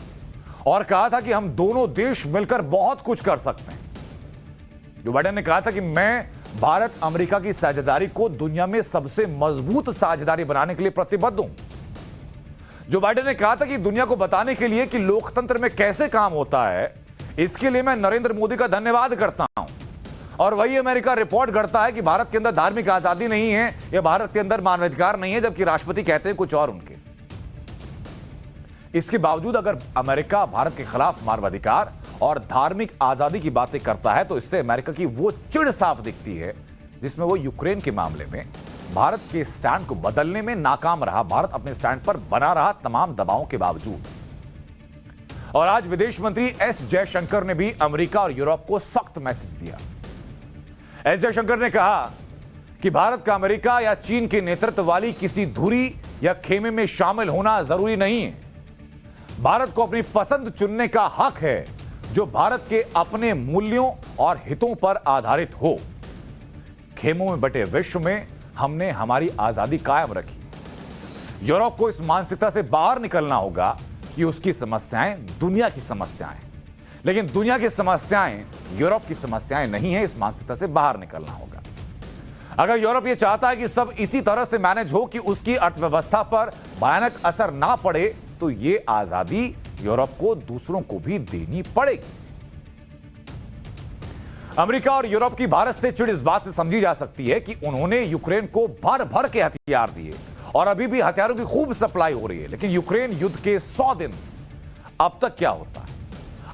और कहा था कि हम दोनों देश मिलकर बहुत कुछ कर सकते हैं। जो बाइडेन ने कहा था कि मैं भारत अमेरिका की साझेदारी को दुनिया में सबसे मजबूत साझेदारी बनाने के लिए प्रतिबद्ध हूं। जो बाइडेन ने कहा था कि दुनिया को बताने के लिए कि लोकतंत्र में कैसे काम होता है, इसके लिए मैं नरेंद्र मोदी का धन्यवाद करता हूं। और वही अमेरिका रिपोर्ट करता है कि भारत के अंदर धार्मिक आजादी नहीं है या भारत के अंदर मानवाधिकार नहीं है, जबकि राष्ट्रपति कहते हैं कुछ और उनके। इसके बावजूद अगर अमेरिका भारत के खिलाफ मानवाधिकार और धार्मिक आजादी की बातें करता है तो इससे अमेरिका की वो चिढ़ साफ दिखती है जिसमें वो यूक्रेन के मामले में भारत के स्टैंड को बदलने में नाकाम रहा। भारत अपने स्टैंड पर बना रहा तमाम दबावों के बावजूद। और आज विदेश मंत्री एस जयशंकर ने भी अमेरिका और यूरोप को सख्त मैसेज दिया। एस जयशंकर ने कहा कि भारत का अमेरिका या चीन के नेतृत्व वाली किसी धुरी या खेमे में शामिल होना जरूरी नहीं है। भारत को अपनी पसंद चुनने का हक है जो भारत के अपने मूल्यों और हितों पर आधारित हो। खेमों में बटे विश्व में हमने हमारी आजादी कायम रखी। यूरोप को इस मानसिकता से बाहर निकलना होगा कि उसकी समस्याएं दुनिया की समस्याएं, लेकिन दुनिया की समस्याएं यूरोप की समस्याएं नहीं है। इस मानसिकता से बाहर निकलना होगा। अगर यूरोप ये चाहता है कि सब इसी तरह से मैनेज हो कि उसकी अर्थव्यवस्था पर भयानक असर ना पड़े, तो ये आजादी यूरोप को दूसरों को भी देनी पड़ेगी। अमेरिका और यूरोप की भारत से चिढ़ इस बात से समझी जा सकती है कि उन्होंने यूक्रेन को भर भर के हथियार दिए और अभी भी हथियारों की खूब सप्लाई हो रही है। लेकिन यूक्रेन युद्ध के 100 दिन अब तक क्या होता है?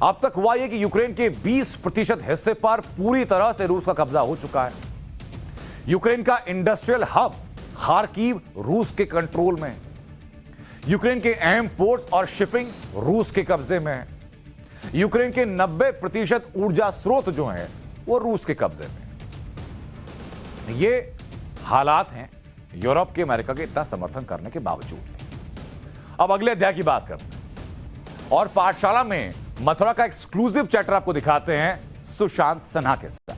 अब तक हुआ यह कि यूक्रेन के 20% हिस्से पर पूरी तरह से रूस का कब्जा हो चुका है। यूक्रेन का इंडस्ट्रियल हब खार्किव रूस के कंट्रोल में है। यूक्रेन के अहम पोर्ट्स और शिपिंग रूस के कब्जे में है। यूक्रेन के 90% ऊर्जा स्रोत जो हैं वो रूस के कब्जे में। ये हालात हैं यूरोप के अमेरिका के इतना समर्थन करने के बावजूद। अब अगले अध्याय की बात करते हैं और पाठशाला में मथुरा का एक्सक्लूसिव चैप्टर आपको दिखाते हैं सुशांत सिन्हा के साथ।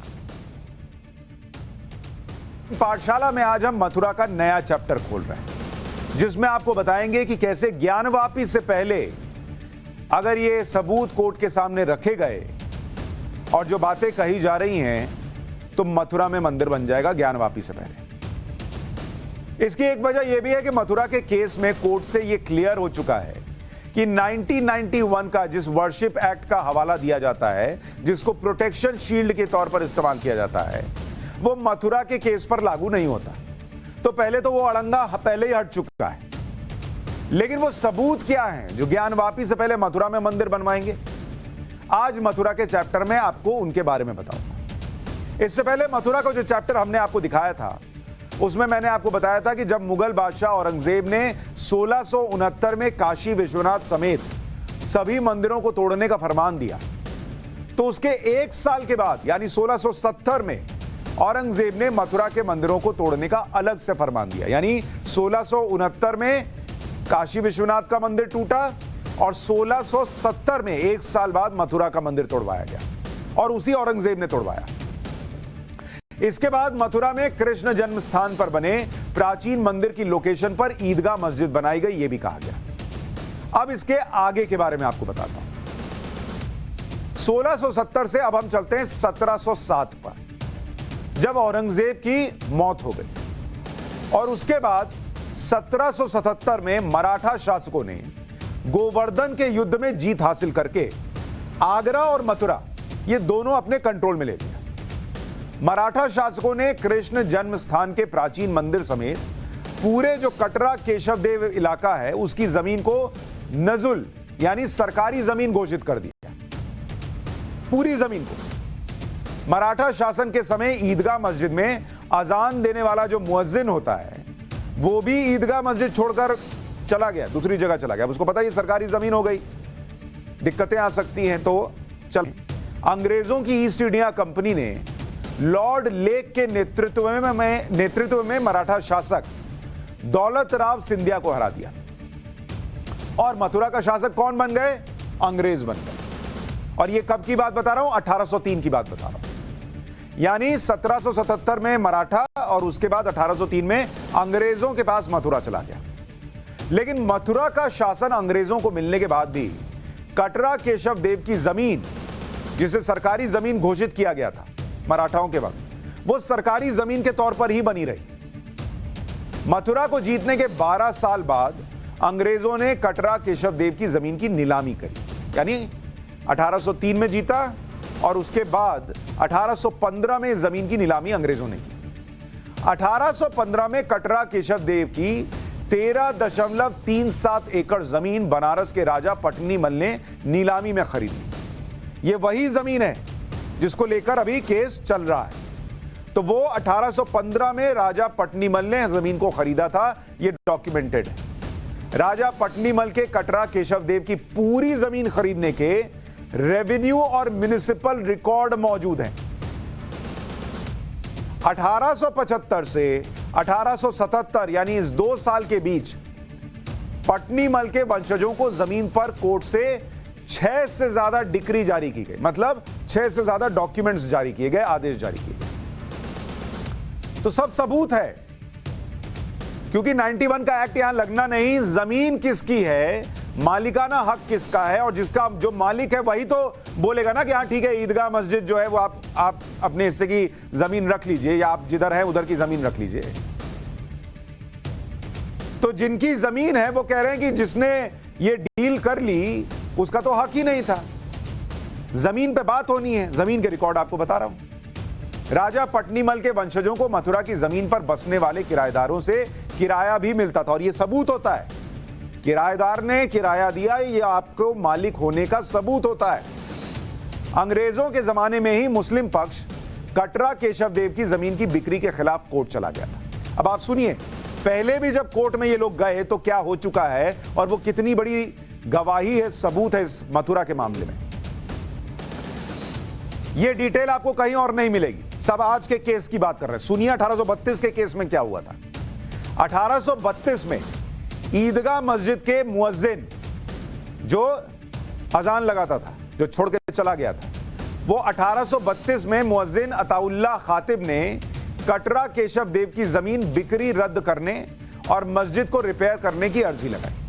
पाठशाला में आज हम मथुरा का नया चैप्टर खोल रहे हैं, जिसमें आपको बताएंगे कि कैसे ज्ञानवापी से पहले अगर ये सबूत कोर्ट के सामने रखे गए और जो बातें कही जा रही हैं, तो मथुरा में मंदिर बन जाएगा ज्ञानवापी से पहले। इसकी एक वजह यह भी है कि मथुरा के केस में कोर्ट से यह क्लियर हो चुका है कि 1991 का जिस वर्शिप एक्ट का हवाला दिया जाता है, जिसको प्रोटेक्शन शील्ड के तौर पर इस्तेमाल किया जाता है, वो मथुरा के केस पर लागू नहीं होता। तो पहले तो वो अड़ंगा पहले ही हट चुका है। लेकिन वो सबूत क्या है जो ज्ञानवापी से पहले मथुरा में मंदिर बनवाएंगे? आज मथुरा के चैप्टर में आपको उनके बारे में बताऊंगा। इससे पहले मथुरा का जो चैप्टर हमने आपको दिखाया था, उसमें मैंने आपको बताया था कि जब मुगल बादशाह औरंगजेब ने 1669 में काशी विश्वनाथ समेत सभी मंदिरों को तोड़ने का फरमान दिया, तो उसके एक साल के बाद यानी 1670 में औरंगजेब ने मथुरा के मंदिरों को तोड़ने का अलग से फरमान दिया। यानी 1669 में काशी विश्वनाथ का मंदिर टूटा और 1670 में एक साल बाद मथुरा का मंदिर तोड़वाया गया और उसी औरंगजेब ने तोड़वाया। इसके बाद मथुरा में कृष्ण जन्म स्थान पर बने प्राचीन मंदिर की लोकेशन पर ईदगाह मस्जिद बनाई गई, यह भी कहा गया। अब इसके आगे के बारे में आपको बताता हूं। 1670 से अब हम चलते हैं 1707 पर, जब औरंगजेब की मौत हो गई और उसके बाद 1777 में मराठा शासकों ने गोवर्धन के युद्ध में जीत हासिल करके आगरा और मथुरा ये दोनों अपने कंट्रोल में ले लिया। मराठा शासकों ने कृष्ण जन्म स्थान के प्राचीन मंदिर समेत पूरे जो कटरा केशवदेव इलाका है उसकी जमीन को नजुल यानी सरकारी जमीन घोषित कर दिया। पूरी जमीन को। मराठा शासन के समय ईदगाह मस्जिद में अजान देने वाला जो मुअज्जिन होता है वो भी ईदगाह मस्जिद छोड़कर चला गया, दूसरी जगह चला गया। उसको पता है ये सरकारी जमीन हो गई, दिक्कतें आ सकती हैं, तो चल। अंग्रेजों की ईस्ट इंडिया कंपनी ने लॉर्ड लेक के नेतृत्व में मराठा शासक दौलत राव सिंधिया को हरा दिया और मथुरा का शासक कौन बन गए? अंग्रेज बन गए। और ये कब की बात बता रहा हूं? 1803 की बात बता रहा हूं। यानी 1777 में मराठा और उसके बाद 1803 में अंग्रेजों के पास मथुरा चला गया। लेकिन मथुरा का शासन अंग्रेजों को मिलने के बाद भी कटरा केशव देव की जमीन, जिसे सरकारी जमीन घोषित किया गया था मराठाओं के वक्त, वो सरकारी जमीन के तौर पर ही बनी रही। मथुरा को जीतने के 12 साल बाद अंग्रेजों ने कटरा केशव देव की जमीन की नीलामी करी। यानी 1803 में जीता और उसके बाद 1815 में जमीन की नीलामी अंग्रेजों ने की। 1815 में कटरा केशव देव की 13.37 एकड़ जमीन बनारस के राजा पटनीमल ने नीलामी में खरीदी। यह वही जमीन है जिसको लेकर अभी केस चल रहा है। तो वो 1815 में राजा पटनीमल ने जमीन को खरीदा था, यह डॉक्यूमेंटेड है। राजा पटनीमल के कटरा केशव देव की पूरी जमीन खरीदने के रेवेन्यू और म्युनिसिपल रिकॉर्ड मौजूद हैं। 1875 से 1877 यानी इस 2 साल के बीच पटनीमल के वंशजों को जमीन पर कोर्ट से 6 से ज्यादा डिक्री जारी की गई, मतलब 6 से ज्यादा डॉक्यूमेंट्स जारी किए गए, आदेश जारी किए गए। तो सब सबूत है, क्योंकि 91 का एक्ट यहां लगना नहीं, जमीन किसकी है मालिकाना हक किसका है, और जिसका जो मालिक है वही तो बोलेगा ना कि हाँ ठीक है, ईदगाह मस्जिद जो है वो आप अपने हिस्से की जमीन रख लीजिए, या आप जिधर है उधर की जमीन रख लीजिए। तो जिनकी जमीन है वो कह रहे हैं कि जिसने ये डील कर ली उसका तो हक ही नहीं था। जमीन पे बात होनी है, जमीन के रिकॉर्ड आपको बता रहा हूं। राजा पटनीमल के वंशजों को मथुरा की जमीन पर बसने वाले किराएदारों से किराया भी मिलता था, और यह सबूत होता है। किराएदार ने किराया दिया, यह आपको मालिक होने का सबूत होता है। अंग्रेजों के जमाने में ही मुस्लिम पक्ष कटरा केशव देव की जमीन की बिक्री के खिलाफ कोर्ट चला गया था। अब आप सुनिए, पहले भी जब कोर्ट में ये लोग गए तो क्या हो चुका है, और वो कितनी बड़ी गवाही है, सबूत है इस मथुरा के मामले में। ये डिटेल आपको कहीं और नहीं मिलेगी, सब आज के केस की बात कर रहे हैं। सुनिए 1832 के केस में क्या हुआ था। 1832 में ईदगाह मस्जिद के मुअज्जिन जो अजान लगाता था, जो छोड़ के चला गया था, वो 1832 में मुअज्जिन अताउल्लाह खातिब ने कटरा केशव देव की जमीन बिक्री रद्द करने और मस्जिद को रिपेयर करने की अर्जी लगाई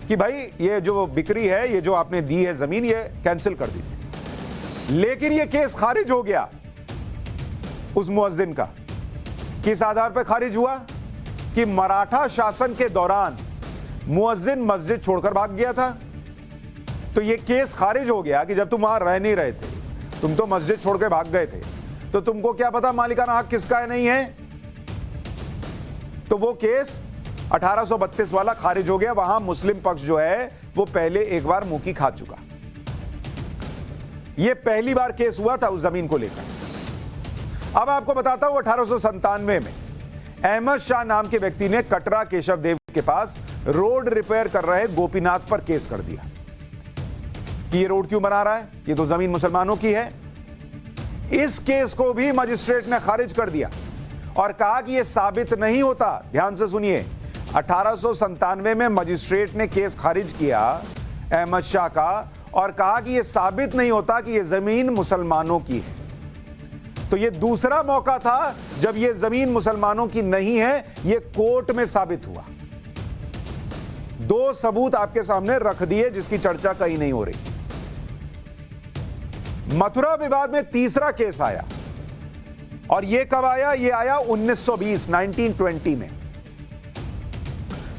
कि भाई ये जो बिक्री है, ये जो आपने दी है जमीन, ये कैंसिल कर दी। लेकिन ये केस खारिज हो गया उस मुअज्जिन का। किस आधार पर खारिज हुआ? कि मराठा शासन के दौरान मुअज्जिन मस्जिद छोड़कर भाग गया था। तो ये केस खारिज हो गया कि जब तुम वहां रह नहीं रहे थे, तुम तो मस्जिद छोड़ के भाग गए थे, तो तुमको क्या पता मालिकाना हक किसका है नहीं है। तो वो केस 1832 वाला खारिज हो गया। वहां मुस्लिम पक्ष जो है वो पहले एक बार मुंह की खा चुका। ये पहली बार केस हुआ था उस जमीन को लेकर। अब आपको बताता हूं 1897 में अहमद शाह नाम के व्यक्ति ने कटरा केशव देव के पास रोड रिपेयर कर रहे गोपीनाथ पर केस कर दिया कि ये रोड क्यों बना रहा है, ये तो जमीन मुसलमानों की है। इस केस को भी मजिस्ट्रेट ने खारिज कर दिया और कहा कि यह साबित नहीं होता। ध्यान से सुनिए, 1897 में मजिस्ट्रेट ने केस खारिज किया अहमद शाह का और कहा कि यह साबित नहीं होता कि यह जमीन मुसलमानों की है। तो यह दूसरा मौका था जब यह जमीन मुसलमानों की नहीं है, यह कोर्ट में साबित हुआ। दो सबूत आपके सामने रख दिए जिसकी चर्चा कहीं नहीं हो रही। मथुरा विवाद में तीसरा केस आया, और यह कब आया? यह आया 1920 में,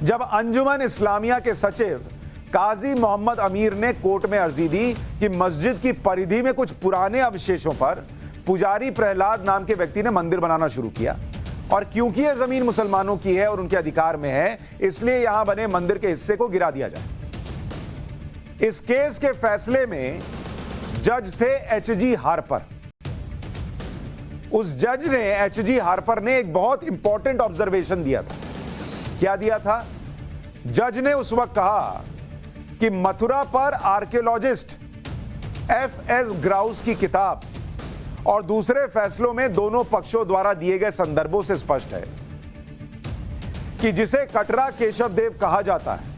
जब अंजुमन इस्लामिया के सचिव काजी मोहम्मद अमीर ने कोर्ट में अर्जी दी कि मस्जिद की परिधि में कुछ पुराने अवशेषों पर पुजारी प्रहलाद नाम के व्यक्ति ने मंदिर बनाना शुरू किया, और क्योंकि यह जमीन मुसलमानों की है और उनके अधिकार में है, इसलिए यहां बने मंदिर के हिस्से को गिरा दिया जाए। इस केस के फैसले में जज थे एच.जी. हार्पर। उस जज ने, एच.जी. हार्पर ने, एक बहुत इंपॉर्टेंट ऑब्जर्वेशन दिया था। क्या दिया था? जज ने उस वक्त कहा कि मथुरा पर आर्कियोलॉजिस्ट F.S. ग्राउस की किताब और दूसरे फैसलों में दोनों पक्षों द्वारा दिए गए संदर्भों से स्पष्ट है कि जिसे कटरा केशव देव कहा जाता है,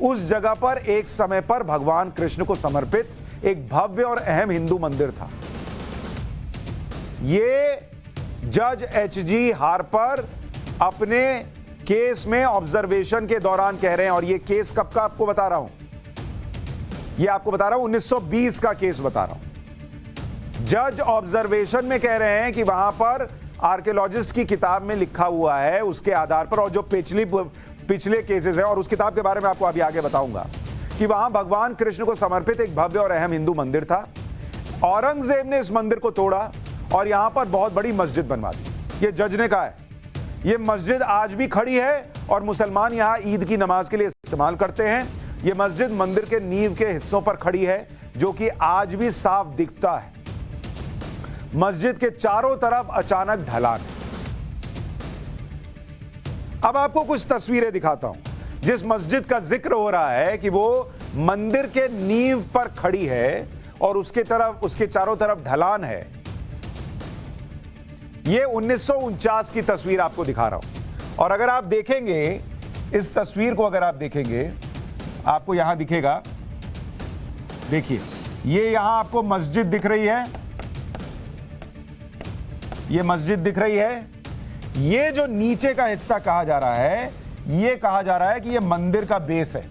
उस जगह पर एक समय पर भगवान कृष्ण को समर्पित एक भव्य और अहम हिंदू मंदिर था। यह जज एच.जी. हार्पर अपने केस में ऑब्जर्वेशन के दौरान कह रहे हैं, और यह केस कब का आपको बता रहा हूं? यह आपको बता रहा हूं 1920 का केस बता रहा हूं। जज ऑब्जर्वेशन में कह रहे हैं कि वहां पर आर्कियोलॉजिस्ट की किताब में लिखा हुआ है, उसके आधार पर, और जो पिछले केसेस है, और उस किताब के बारे में आपको अभी आगे बताऊंगा, कि वहां भगवान कृष्ण को समर्पित एक भव्य और अहम हिंदू मंदिर था। औरंगजेब ने इस मंदिर को तोड़ा और यहां पर बहुत बड़ी मस्जिद बनवा दी। ये जज ने कहा है। ये मस्जिद आज भी खड़ी है और मुसलमान यहां ईद की नमाज के लिए इस्तेमाल करते हैं। ये मस्जिद मंदिर के नींव के हिस्सों पर खड़ी है, जो कि आज भी साफ दिखता है। मस्जिद के चारों तरफ अचानक ढलान है। अब आपको कुछ तस्वीरें दिखाता हूं जिस मस्जिद का जिक्र हो रहा है कि वो मंदिर के नींव पर खड़ी है और उसके चारों तरफ ढलान है। ये 1949 की तस्वीर आपको दिखा रहा हूं, और अगर आप देखेंगे इस तस्वीर को, अगर आप देखेंगे, आपको यहां दिखेगा, देखिए, ये यहां आपको मस्जिद दिख रही है, ये मस्जिद दिख रही है। ये जो नीचे का हिस्सा कहा जा रहा है, यह कहा जा रहा है कि यह मंदिर का बेस है।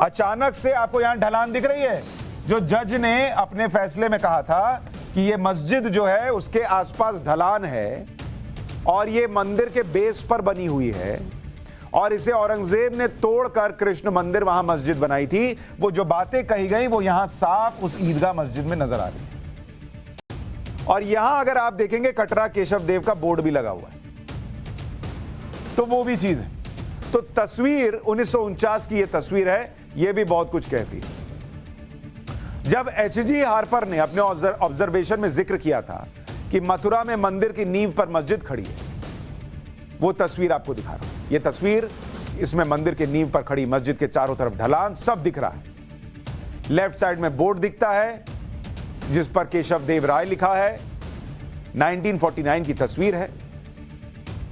अचानक से आपको यहां ढलान दिख रही है। जो जज ने अपने फैसले में कहा था कि यह मस्जिद जो है उसके आसपास ढलान है और यह मंदिर के बेस पर बनी हुई है और इसे औरंगजेब ने तोड़कर कृष्ण मंदिर वहां मस्जिद बनाई थी, वो जो बातें कही गई वो यहां साफ उस ईदगाह मस्जिद में नजर आ रही है। और यहां अगर आप देखेंगे कटरा केशव देव का बोर्ड भी लगा हुआ है, तो वो भी चीज है। तो तस्वीर 1949 की यह तस्वीर है, यह भी बहुत कुछ कहती है। जब एच.जी. हार्पर ने अपने ऑब्जर्वेशन में जिक्र किया था कि मथुरा में मंदिर की नींव पर मस्जिद खड़ी है, वो तस्वीर आपको दिखा रहा हूं। यह तस्वीर, इसमें मंदिर के नींव पर खड़ी मस्जिद के चारों तरफ ढलान सब दिख रहा है। लेफ्ट साइड में बोर्ड दिखता है जिस पर केशव देव राय लिखा है। 1949 की तस्वीर है।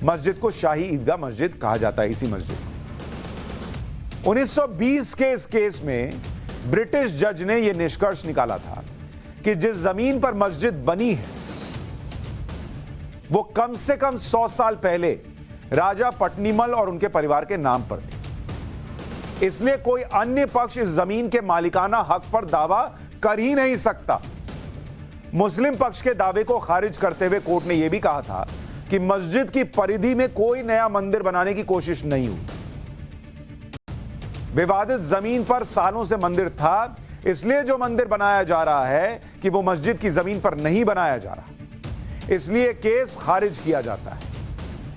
मस्जिद को शाही ईदगाह मस्जिद कहा जाता है। इसी मस्जिद को 1920 के इस केस में ब्रिटिश जज ने यह निष्कर्ष निकाला था कि जिस जमीन पर मस्जिद बनी है वो कम से कम 100 साल पहले राजा पटनीमल और उनके परिवार के नाम पर थी, इसलिए कोई अन्य पक्ष इस जमीन के मालिकाना हक पर दावा कर ही नहीं सकता। मुस्लिम पक्ष के दावे को खारिज करते हुए कोर्ट ने यह भी कहा था कि मस्जिद की परिधि में कोई नया मंदिर बनाने की कोशिश नहीं हुई। विवादित जमीन पर सालों से मंदिर था, इसलिए जो मंदिर बनाया जा रहा है कि वो मस्जिद की जमीन पर नहीं बनाया जा रहा, इसलिए केस खारिज किया जाता है।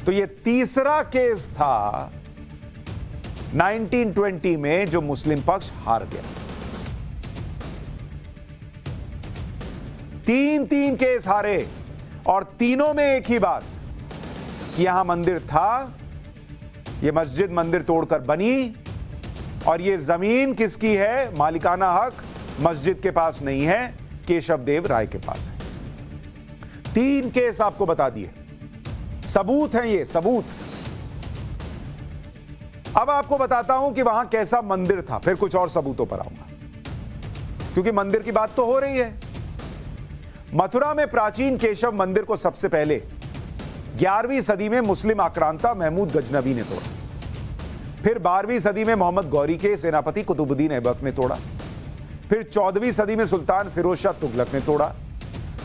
तो ये तीसरा केस था 1920 में जो मुस्लिम पक्ष हार गया। तीन केस हारे और तीनों में एक ही बात कि यहां मंदिर था, यह मस्जिद मंदिर तोड़कर बनी और यह जमीन किसकी है, मालिकाना हक मस्जिद के पास नहीं है, केशव देव राय के पास है। 3 केस आपको बता दिए, सबूत हैं ये, सबूत। अब आपको बताता हूं कि वहां कैसा मंदिर था, फिर कुछ और सबूतों पर आऊंगा, क्योंकि मंदिर की बात तो हो रही है। मथुरा में प्राचीन केशव मंदिर को सबसे पहले 11वीं सदी में मुस्लिम आक्रांता महमूद गजनवी ने तोड़ा। फिर 12वीं सदी में मोहम्मद गौरी के सेनापति कुतुबुद्दीन ऐबक ने तोड़ा। फिर 14वीं सदी में सुल्तान फिरोज शाह तुगलक ने तोड़ा।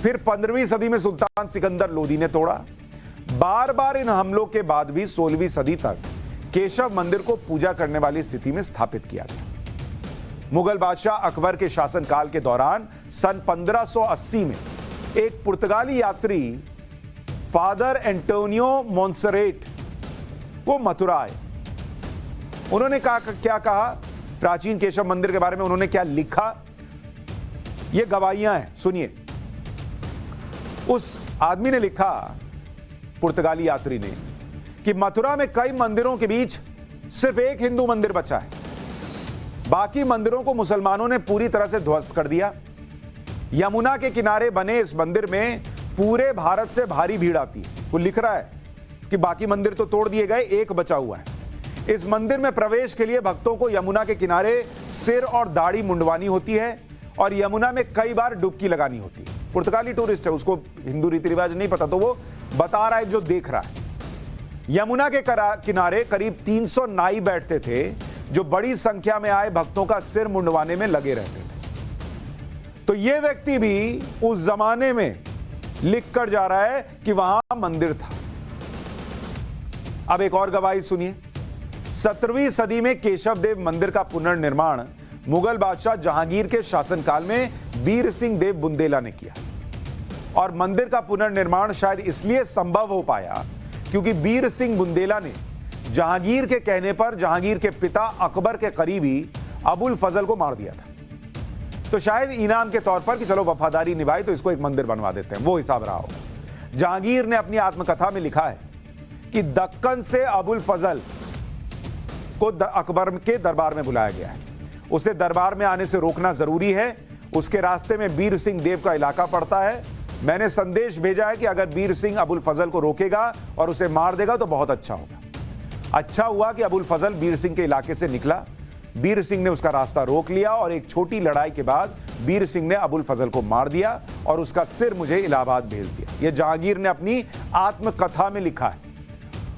फिर 15वीं सदी में सुल्तान सिकंदर लोदी ने तोड़ा। बार बार इन हमलों के बाद भी 16वीं सदी तक केशव मंदिर को पूजा करने वाली स्थिति में स्थापित किया गया। मुगल बादशाह अकबर के शासनकाल के दौरान सन 1580 में एक पुर्तगाली यात्री फादर एंटोनियो मोन्सेरेट वो मथुरा आए। उन्होंने क्या कहा प्राचीन केशव मंदिर के बारे में, उन्होंने क्या लिखा, ये गवाहियां हैं, सुनिए। उस आदमी ने लिखा, पुर्तगाली यात्री ने, कि मथुरा में कई मंदिरों के बीच सिर्फ एक हिंदू मंदिर बचा है, बाकी मंदिरों को मुसलमानों ने पूरी तरह से ध्वस्त कर दिया। यमुना के किनारे बने इस मंदिर में पूरे भारत से भारी भीड़ आती है। वो लिख रहा है कि बाकी मंदिर तो तोड़ दिए गए, एक बचा हुआ है। इस मंदिर में प्रवेश के लिए भक्तों को यमुना के किनारे सिर और दाढ़ी मुंडवानी होती है और यमुना में कई बार डुबकी लगानी होती है। पुर्तगाली टूरिस्ट है, उसको हिंदू रीति रिवाज नहीं पता, तो वो बता रहा है जो देख रहा है। यमुना के किनारे करीब 300 नाई बैठते थे जो बड़ी संख्या में आए भक्तों का सिर मुंडवाने में लगे रहते थे। तो यह व्यक्ति भी उस जमाने में लिख कर जा रहा है कि वहां मंदिर था। अब एक और गवाही सुनिए। 17वीं सदी में केशव देव मंदिर का पुनर्निर्माण मुगल बादशाह जहांगीर के शासनकाल में बीर सिंह देव बुंदेला ने किया और मंदिर का पुनर्निर्माण शायद इसलिए संभव हो पाया क्योंकि बीर सिंह बुंदेला ने जहांगीर के कहने पर जहांगीर के पिता अकबर के करीबी अबुल फजल को मार दिया था। तो शायद इनाम के तौर पर कि चलो वफादारी निभाई तो इसको एक मंदिर बनवा देते हैं, वो हिसाब रहा होगा। जहांगीर ने अपनी आत्मकथा में लिखा है कि दक्कन से अबुल फजल को अकबर के दरबार में बुलाया गया है, उसे दरबार में आने से रोकना जरूरी है। उसके रास्ते में बीर सिंह देव का इलाका पड़ता है। मैंने संदेश भेजा है कि अगर बीर सिंह अबुल फजल को रोकेगा और उसे मार देगा तो बहुत अच्छा होगा। अच्छा हुआ कि अबुल फजल बीर सिंह के इलाके से निकला। बीर सिंह ने उसका रास्ता रोक लिया और एक छोटी लड़ाई के बाद बीर सिंह ने अबुल फजल को मार दिया और उसका सिर मुझे इलाहाबाद भेज दिया। यह जहांगीर ने अपनी आत्मकथा में लिखा है।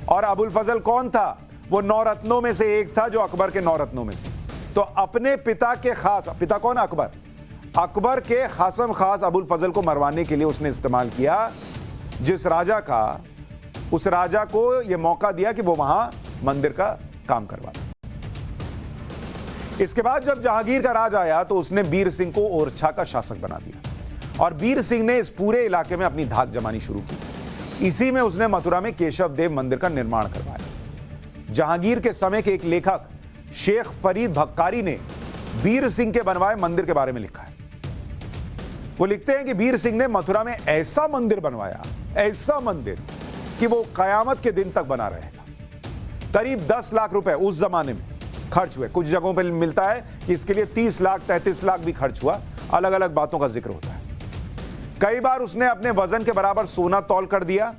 और अबुल फजल कौन था? वो 9 रत्नों में से एक था, जो अकबर के 9 रत्नों में से। तो अपने पिता के खास, पिता कौन? अकबर। अकबर के खासम खास अबुल फजल को मरवाने के लिए उसने इस्तेमाल किया जिस राजा का, उस राजा को यह मौका दिया कि वो वहां मंदिर का काम करवा दे। इसके बाद जब जहांगीर का राज आया तो उसने बीर सिंह को ओरछा का शासक बना दिया और बीर सिंह ने इस पूरे इलाके में अपनी धाक जमानी शुरू की। इसी में उसने मथुरा में केशव देव मंदिर का निर्माण करवाया। जहांगीर के समय के एक लेखक शेख फरीद भक्कारी ने बीर सिंह के बनवाए मंदिर के बारे में लिखा है। वो लिखते हैं कि बीर सिंह ने मथुरा में ऐसा मंदिर बनवाया, ऐसा मंदिर कि वो कयामत के दिन तक बना रहेगा। करीब 10 लाख रुपए उस जमाने में खर्च हुए। कुछ जगहों पर मिलता है कि इसके लिए 30 लाख 33 लाख भी खर्च हुआ, अलग अलग बातों का जिक्र होता है। कई बार उसने अपने वजन के बराबर सोना तौल कर दिया।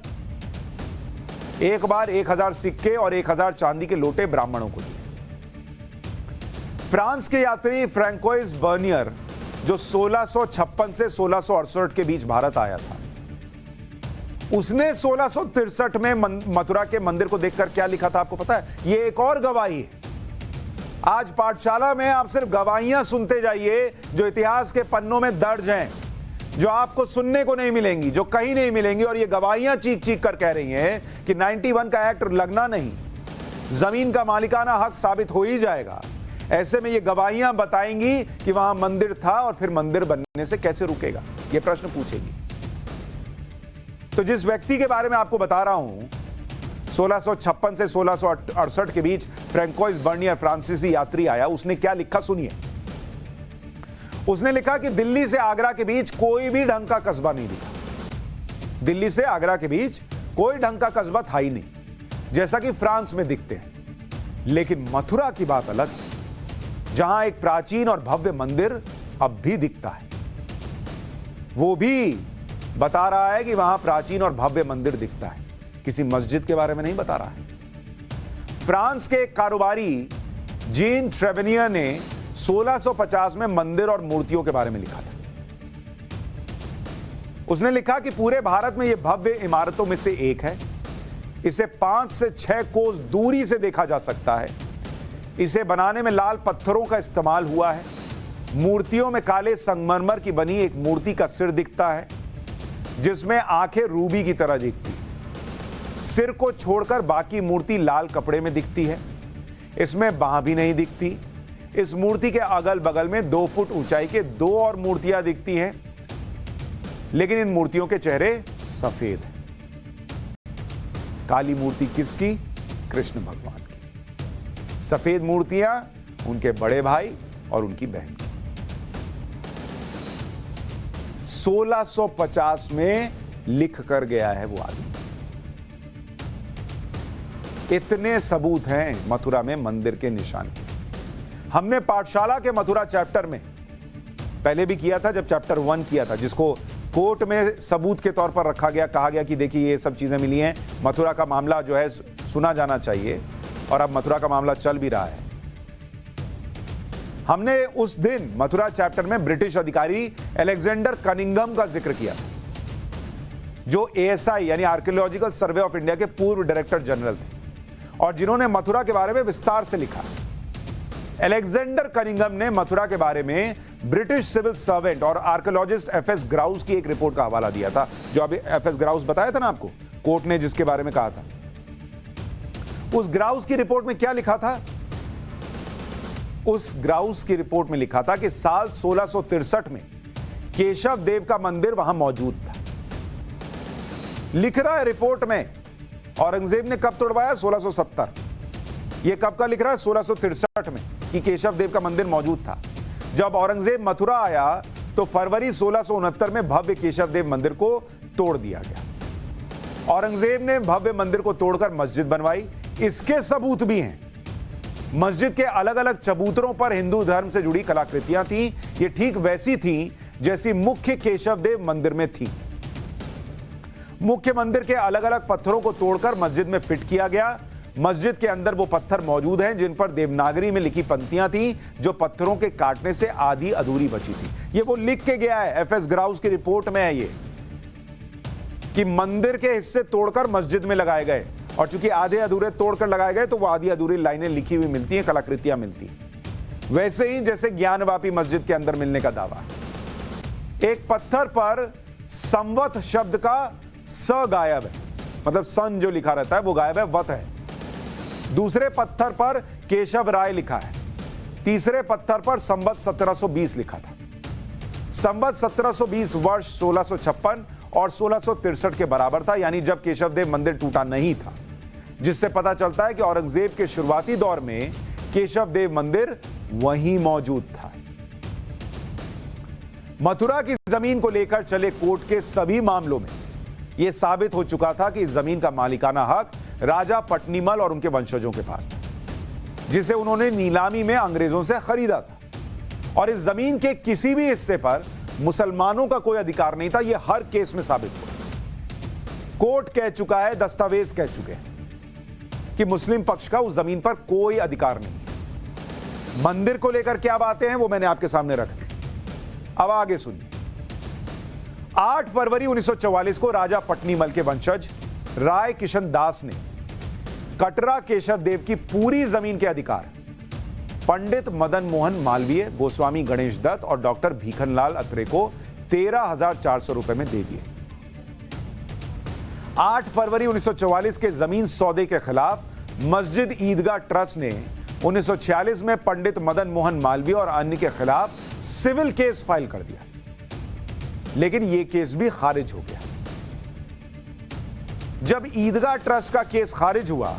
एक बार 1000 सिक्के और 1000 चांदी के लोटे ब्राह्मणों को दिए। फ्रांस के यात्री फ्रैंकोइस बर्नियर, जो 1656 से 1668 के बीच भारत आया था, उसने 1663 में मथुरा के मंदिर को देखकर क्या लिखा था आपको पता है? ये एक और गवाही है। आज पाठशाला में आप सिर्फ गवाहियां सुनते जाइए जो इतिहास के पन्नों में दर्ज हैं, जो आपको सुनने को नहीं मिलेंगी, जो कहीं नहीं मिलेंगी। और ये गवाहियां चीख चीख कर कह रही हैं कि 91 का एक्ट लगना नहीं, जमीन का मालिकाना हक साबित हो ही जाएगा। ऐसे में ये गवाहियां बताएंगी कि वहां मंदिर था और फिर मंदिर बनने से कैसे रुकेगा, ये प्रश्न पूछेंगी। तो जिस व्यक्ति के बारे में आपको बता रहा हूं, 1656 से 1668 के बीच फ्रैंकोइस बर्नियर फ्रांसीसी यात्री आया, उसने क्या लिखा सुनिए। उसने लिखा कि दिल्ली से आगरा के बीच कोई भी ढंग का कस्बा नहीं दिखा। दिल्ली से आगरा के बीच कोई ढंग का कस्बा था ही नहीं, जैसा कि फ्रांस में दिखते हैं। लेकिन मथुरा की बात अलग है, जहां एक प्राचीन और भव्य मंदिर अब भी दिखता है। वो भी बता रहा है कि वहां प्राचीन और भव्य मंदिर दिखता है, किसी मस्जिद के बारे में नहीं बता रहा है। फ्रांस के कारोबारी जीन ट्रेवेनियर ने 1650 में मंदिर और मूर्तियों के बारे में लिखा था। उसने लिखा कि पूरे भारत में यह भव्य इमारतों में से एक है। इसे 5 से 6 कोस दूरी से देखा जा सकता है। इसे बनाने में लाल पत्थरों का इस्तेमाल हुआ है। मूर्तियों में काले संगमरमर की बनी एक मूर्ति का सिर दिखता है, जिसमें आंखें रूबी की तरह दिखती। सिर को छोड़कर बाकी मूर्ति लाल कपड़े में दिखती है। इसमें बांह भी नहीं दिखती। इस मूर्ति के अगल बगल में 2 फुट ऊंचाई के 2 और मूर्तियां दिखती हैं, लेकिन इन मूर्तियों के चेहरे सफेद हैं। काली मूर्ति किसकी? कृष्ण भगवान की। सफेद मूर्तियां उनके बड़े भाई और उनकी बहन की। 1650 में लिख कर गया है वो आदमी। इतने सबूत हैं मथुरा में मंदिर के निशान के। हमने पाठशाला के मथुरा चैप्टर में पहले भी किया था, जब चैप्टर 1 किया था, जिसको कोर्ट में सबूत के तौर पर रखा गया, कहा गया कि देखिए ये सब चीजें मिली हैं, मथुरा का मामला जो है सुना जाना चाहिए, और अब मथुरा का मामला चल भी रहा है। हमने उस दिन मथुरा चैप्टर में ब्रिटिश अधिकारी अलेक्जेंडर कनिंगम का जिक्र किया, जो ASI यानी आर्कियोलॉजिकल सर्वे ऑफ इंडिया के पूर्व डायरेक्टर जनरल थे और जिन्होंने मथुरा के बारे में विस्तार से लिखा। अलेक्जेंडर कनिंगम ने मथुरा के बारे में ब्रिटिश सिविल सर्वेंट और आर्कियोलॉजिस्ट FS ग्राउस की एक रिपोर्ट का हवाला दिया था, जो अभी FS ग्राउस बताया था ना आपको, कोर्ट ने जिसके बारे में कहा था। उस ग्राउस की रिपोर्ट में क्या लिखा था? उस ग्राउस की रिपोर्ट में लिखा था कि साल 1663 में केशव देव का मंदिर वहां मौजूद था। लिख रहा है रिपोर्ट में औरंगजेब ने कब तोड़वाया? 1670। यह कब का लिख रहा है? 1663 में, कि केशव देव का मंदिर मौजूद था। जब औरंगजेब मथुरा आया तो फरवरी 1669 में भव्य केशव देव मंदिर को तोड़ दिया गया। औरंगजेब ने भव्य मंदिर को तोड़कर मस्जिद बनवाई। इसके सबूत भी हैं। मस्जिद के अलग अलग चबूतरों पर हिंदू धर्म से जुड़ी कलाकृतियां थीं। ये ठीक वैसी थीं जैसी मुख्य केशव देव मंदिर में थी। मुख्य मंदिर के अलग अलग पत्थरों को तोड़कर मस्जिद में फिट किया गया। मस्जिद के अंदर वो पत्थर मौजूद हैं जिन पर देवनागरी में लिखी पंक्तियां थीं, जो पत्थरों के काटने से आधी अधूरी बची थी। ये वो लिख के गया है, FS ग्राउस की रिपोर्ट में है ये, कि मंदिर के हिस्से तोड़कर मस्जिद में लगाए गए और चूंकि आधे अधूरे तोड़कर लगाए गए तो वो आधी अधूरी लाइनें लिखी हुई मिलती हैं, कलाकृतियां मिलती हैं, वैसे ही जैसे ज्ञानवापी मस्जिद के अंदर मिलने का दावा। एक पत्थर पर संवत शब्द का स गायब है, मतलब सन जो लिखा रहता है वो गायब है, वत है। दूसरे पत्थर पर केशव राय लिखा है। तीसरे पत्थर पर संवत 1720 लिखा था। संवत 1720 वर्ष 1656 और 1663 के बराबर था, यानी जब केशवदेव मंदिर टूटा नहीं था, जिससे पता चलता है कि औरंगजेब के शुरुआती दौर में केशवदेव मंदिर वहीं मौजूद था। मथुरा की जमीन को लेकर चले कोर्ट के सभी मामलों में यह साबित हो चुका था कि इस जमीन का मालिकाना हक राजा पट्नीमल और उनके वंशजों के पास था, जिसे उन्होंने नीलामी में अंग्रेजों से खरीदा था। और इस जमीन के किसी भी हिस्से पर मुसलमानों का कोई अधिकार नहीं था। यह हर केस में साबित हुआ। कोर्ट कह चुका है, दस्तावेज कह चुके हैं कि मुस्लिम पक्ष का उस जमीन पर कोई अधिकार नहीं। मंदिर को लेकर क्या बातें हैं वो मैंने आपके सामने रख दी। अब आगे सुनिए। 8 फरवरी 1944 को राजा पट्नीमल के वंशज राय किशन दास ने कटरा केशव देव की पूरी जमीन के अधिकार पंडित मदन मोहन मालवीय, गोस्वामी गणेश दत्त और डॉक्टर भीखनलाल अत्रे को 13,400 रुपए में दे दिए। 8 फरवरी 1944 के जमीन सौदे के खिलाफ मस्जिद ईदगाह ट्रस्ट ने 1946 में पंडित मदन मोहन मालवीय और अन्य के खिलाफ सिविल केस फाइल कर दिया, लेकिन यह केस भी खारिज हो गया। जब ईदगाह ट्रस्ट का केस खारिज हुआ,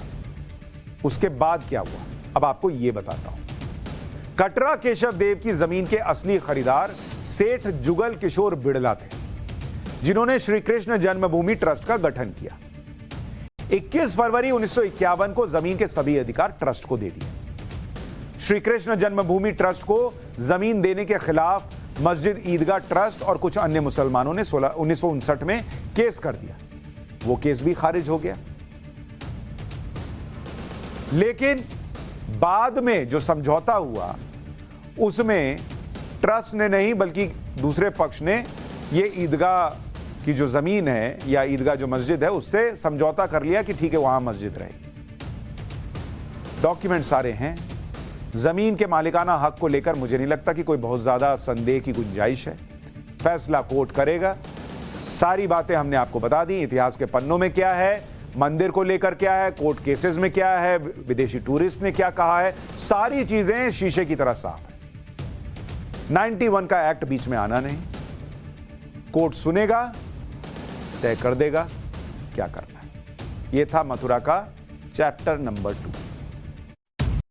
उसके बाद क्या हुआ अब आपको यह बताता हूं। कटरा केशव देव की जमीन के असली खरीदार सेठ जुगल किशोर बिड़ला थे, जिन्होंने श्री कृष्ण जन्मभूमि ट्रस्ट का गठन किया। 21 फरवरी 1951 को जमीन के सभी अधिकार ट्रस्ट को दे दिए। श्री कृष्ण जन्मभूमि ट्रस्ट को जमीन देने के खिलाफ मस्जिद ईदगाह ट्रस्ट और कुछ अन्य मुसलमानों ने 1959 में केस कर दिया। वो केस भी खारिज हो गया। लेकिन बाद में जो समझौता हुआ उसमें ट्रस्ट ने नहीं बल्कि दूसरे पक्ष ने ये ईदगाह की जो जमीन है या ईदगाह जो मस्जिद है उससे समझौता कर लिया कि ठीक है वहां मस्जिद रहेगी। डॉक्यूमेंट सारे हैं। जमीन के मालिकाना हक को लेकर मुझे नहीं लगता कि कोई बहुत ज्यादा संदेह की गुंजाइश है। फैसला कोर्ट करेगा। सारी बातें हमने आपको बता दी। इतिहास के पन्नों में क्या है, मंदिर को लेकर क्या है, कोर्ट केसेस में क्या है, विदेशी टूरिस्ट ने क्या कहा है, सारी चीजें शीशे की तरह साफ है। 91 का एक्ट बीच में आना नहीं। कोर्ट सुनेगा, तय कर देगा क्या करना है। यह था मथुरा का चैप्टर नंबर 2।